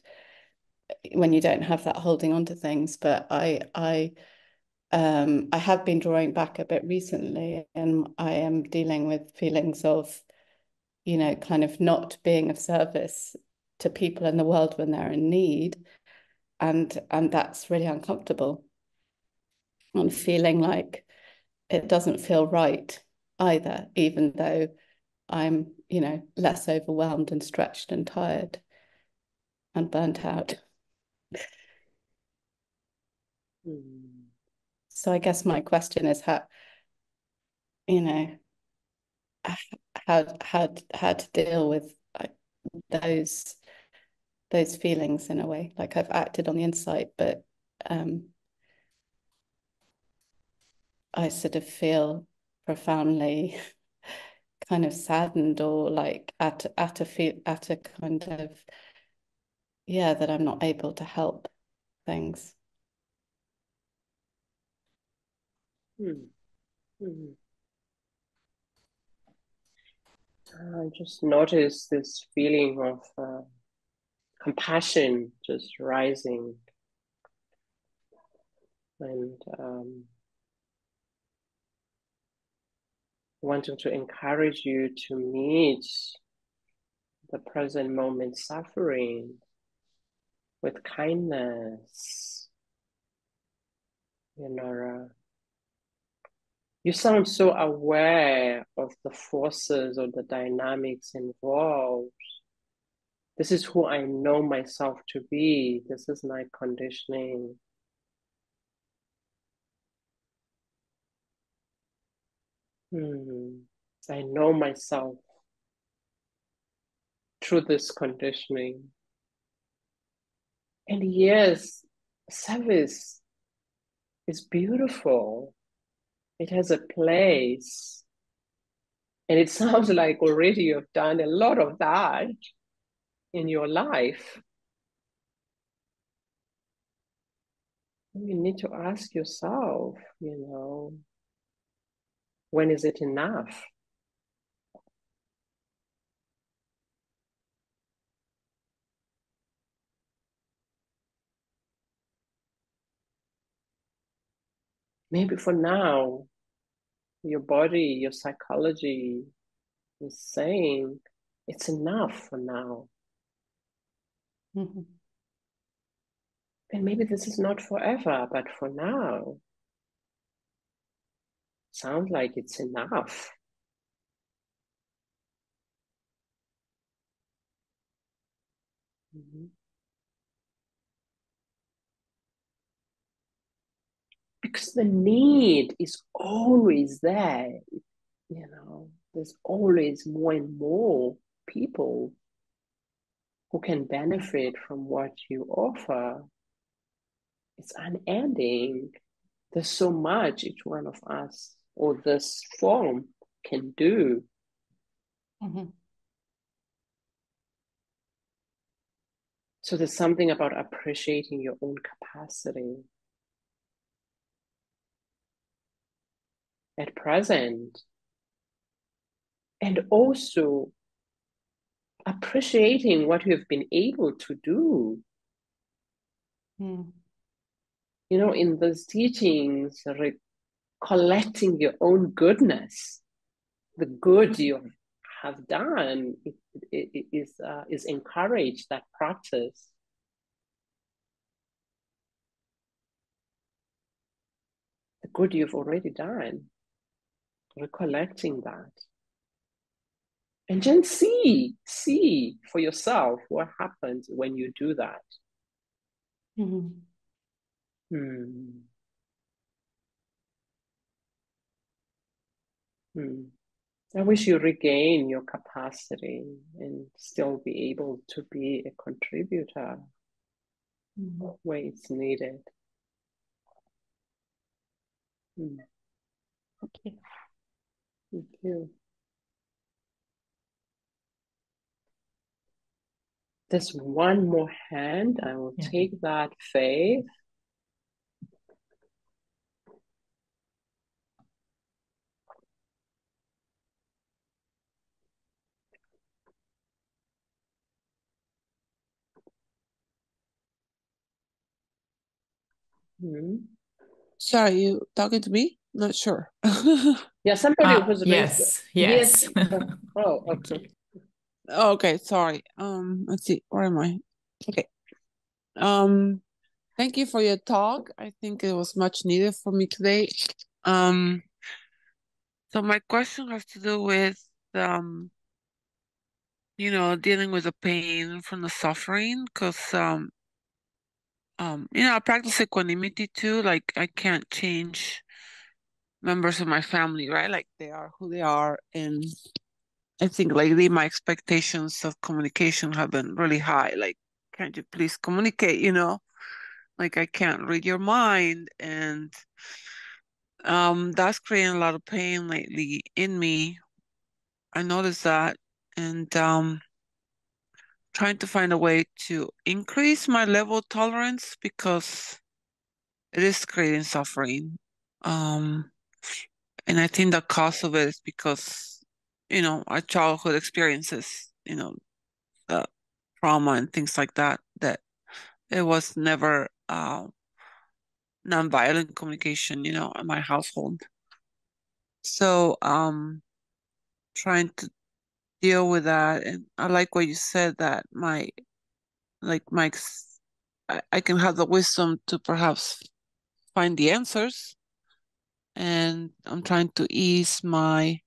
when you don't have that holding on to things. But I have been drawing back a bit recently, and I am dealing with feelings of, you know, kind of not being of service to people in the world when they're in need. And that's really uncomfortable. And feeling like it doesn't feel right either, even though I'm, you know, less overwhelmed and stretched and tired and burnt out. So I guess my question is how, you know, how to deal with those feelings in a way. Like I've acted on the insight, but I sort of feel profoundly kind of saddened, or like at a kind of, yeah, that I'm not able to help things. I just noticed this feeling of compassion just rising, and wanting to encourage you to meet the present moment suffering with kindness. You know, you sound so aware of the forces or the dynamics involved. This is who I know myself to be. This is my conditioning. I know myself through this conditioning. And yes, service is beautiful. It has a place. And it sounds like already you've done a lot of that in your life. You need to ask yourself, you know, when is it enough? Maybe for now, your body, your psychology is saying it's enough for now. Mm-hmm. And maybe this is not forever, but for now, sounds like it's enough. Because the need is always there. You know, there's always more and more people who can benefit from what you offer. It's unending. There's so much each one of us or this form can do. So there's something about appreciating your own capacity at present. And also appreciating what you've been able to do. Mm. You know, in those teachings, collecting your own goodness, the good you have done is encouraged, that practice. The good you've already done, recollecting that. And then see for yourself what happens when you do that. Mm-hmm. I wish you regain your capacity and still be able to be a contributor where it's needed. Okay. Thank you. There's one more hand. I will take that, Faith. Sorry, you talking to me? Not sure. Yeah, somebody was raised. Yes. Oh, okay. Okay, sorry. Let's see, where am I? Okay. Thank you for your talk. I think it was much needed for me today. So my question has to do with dealing with the pain from the suffering, because I practice equanimity too. Like, I can't change members of my family, right? Like, they are who they are, and I think lately my expectations of communication have been really high. Like, can't you please communicate, Like, I can't read your mind, and that's creating a lot of pain lately in me. I noticed that, and trying to find a way to increase my level of tolerance, because it is creating suffering. And I think the cause of it is because, our childhood experiences, the trauma and things like that, that it was never nonviolent communication, in my household. So trying to deal with that. And I like what you said, that I can have the wisdom to perhaps find the answers. And I'm trying to ease my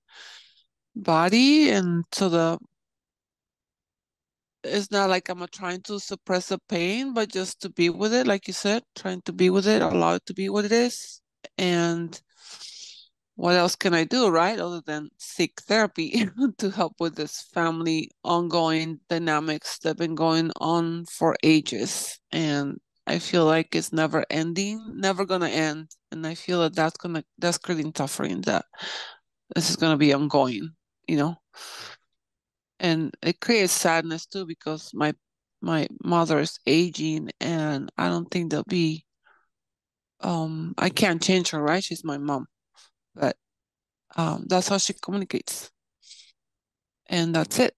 body, and so it's not like I'm trying to suppress the pain, but just to be with it, like you said, trying to be with it, allow it to be what it is. And what else can I do, right? Other than seek therapy to help with this family ongoing dynamics that have been going on for ages. And I feel like it's never ending, never gonna end. And I feel that that's creating suffering, that this is gonna be ongoing, And it creates sadness too, because my mother is aging, and I don't think there'll be I can't change her, right? She's my mom. But that's how she communicates. And that's it.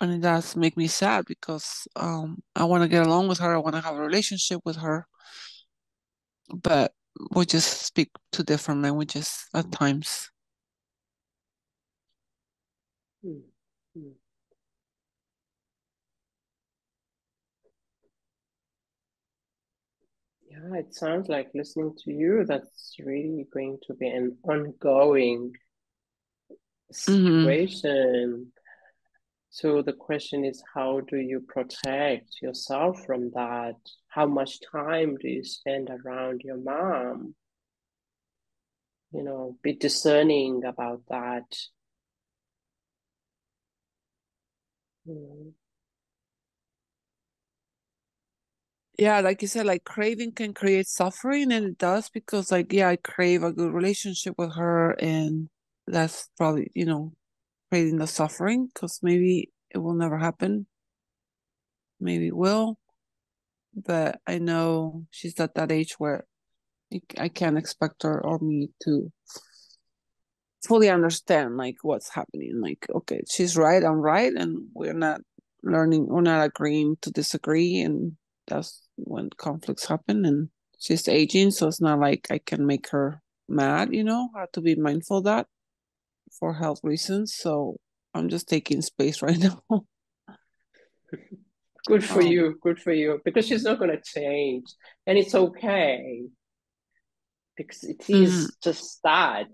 And it does make me sad, because I want to get along with her. I want to have a relationship with her. But we just speak two different languages at times. Yeah, it sounds like, listening to you, that's really going to be an ongoing situation. So the question is, how do you protect yourself from that? How much time do you spend around your mom? Be discerning about that. Yeah, like you said, like, craving can create suffering, and it does, because, like, yeah, I crave a good relationship with her, and that's probably, creating the suffering, because maybe it will never happen. Maybe it will, but I know she's at that age where I can't expect her or me to fully understand like what's happening. Like, okay, she's right, I'm right, and we're not agreeing to disagree, and that's when conflicts happen. And she's aging, so it's not like I can make her mad, I have to be mindful of that for health reasons. So I'm just taking space right now. Good for you, because she's not going to change, and it's okay, because it is just that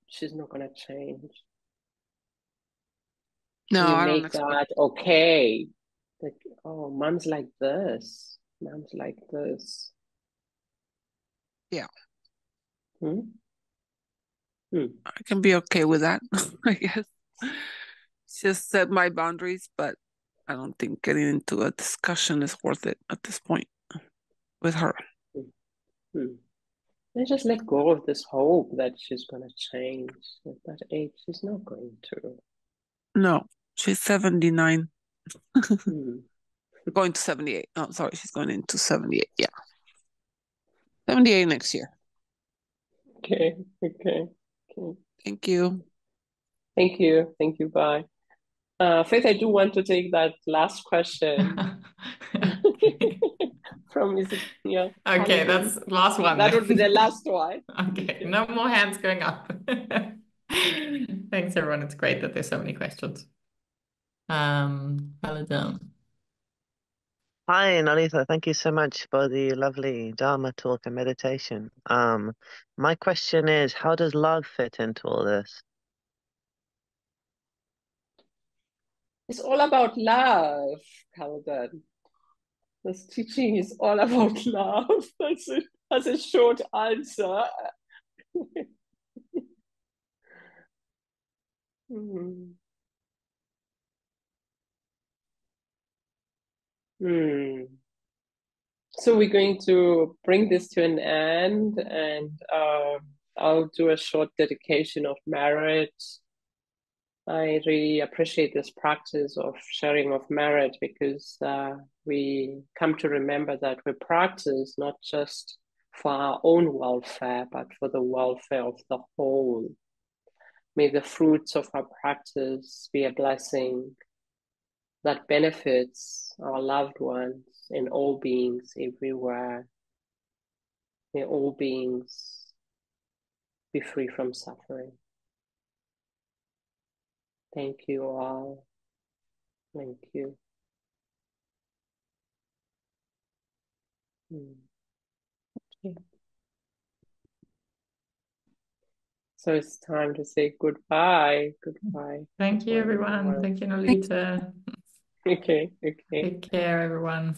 she's not going to change. No, You I don't make expect. that okay. Like, oh, mom's like this. Mom's like this. Yeah. Hmm? I can be okay with that, I guess. Just set my boundaries, but I don't think getting into a discussion is worth it at this point with her. And just let go of this hope that she's going to change. At that age, she's not going to. No, she's 79. Going to 78. Oh, sorry, she's going into 78. Yeah. 78 next year. Okay. Thank you. Thank you. Bye. Faith, I do want to take that last question. From, is it, yeah. Okay, that's last one. That would be the last one. Okay, no more hands going up. Thanks, everyone. It's great that there's so many questions. Paladin. Hi, Nolitha. Thank you so much for the lovely Dharma talk and meditation. My question is, how does love fit into all this? It's all about love, Calvin. This teaching is all about love. That's a short answer. So we're going to bring this to an end, and I'll do a short dedication of merit. I really appreciate this practice of sharing of merit, because we come to remember that we practice not just for our own welfare, but for the welfare of the whole. May the fruits of our practice be a blessing that benefits our loved ones and all beings everywhere. May all beings be free from suffering. Thank you all. Thank you. So it's time to say goodbye. Thank you, everyone. Thank you, Nolitha. Okay. Take care, everyone.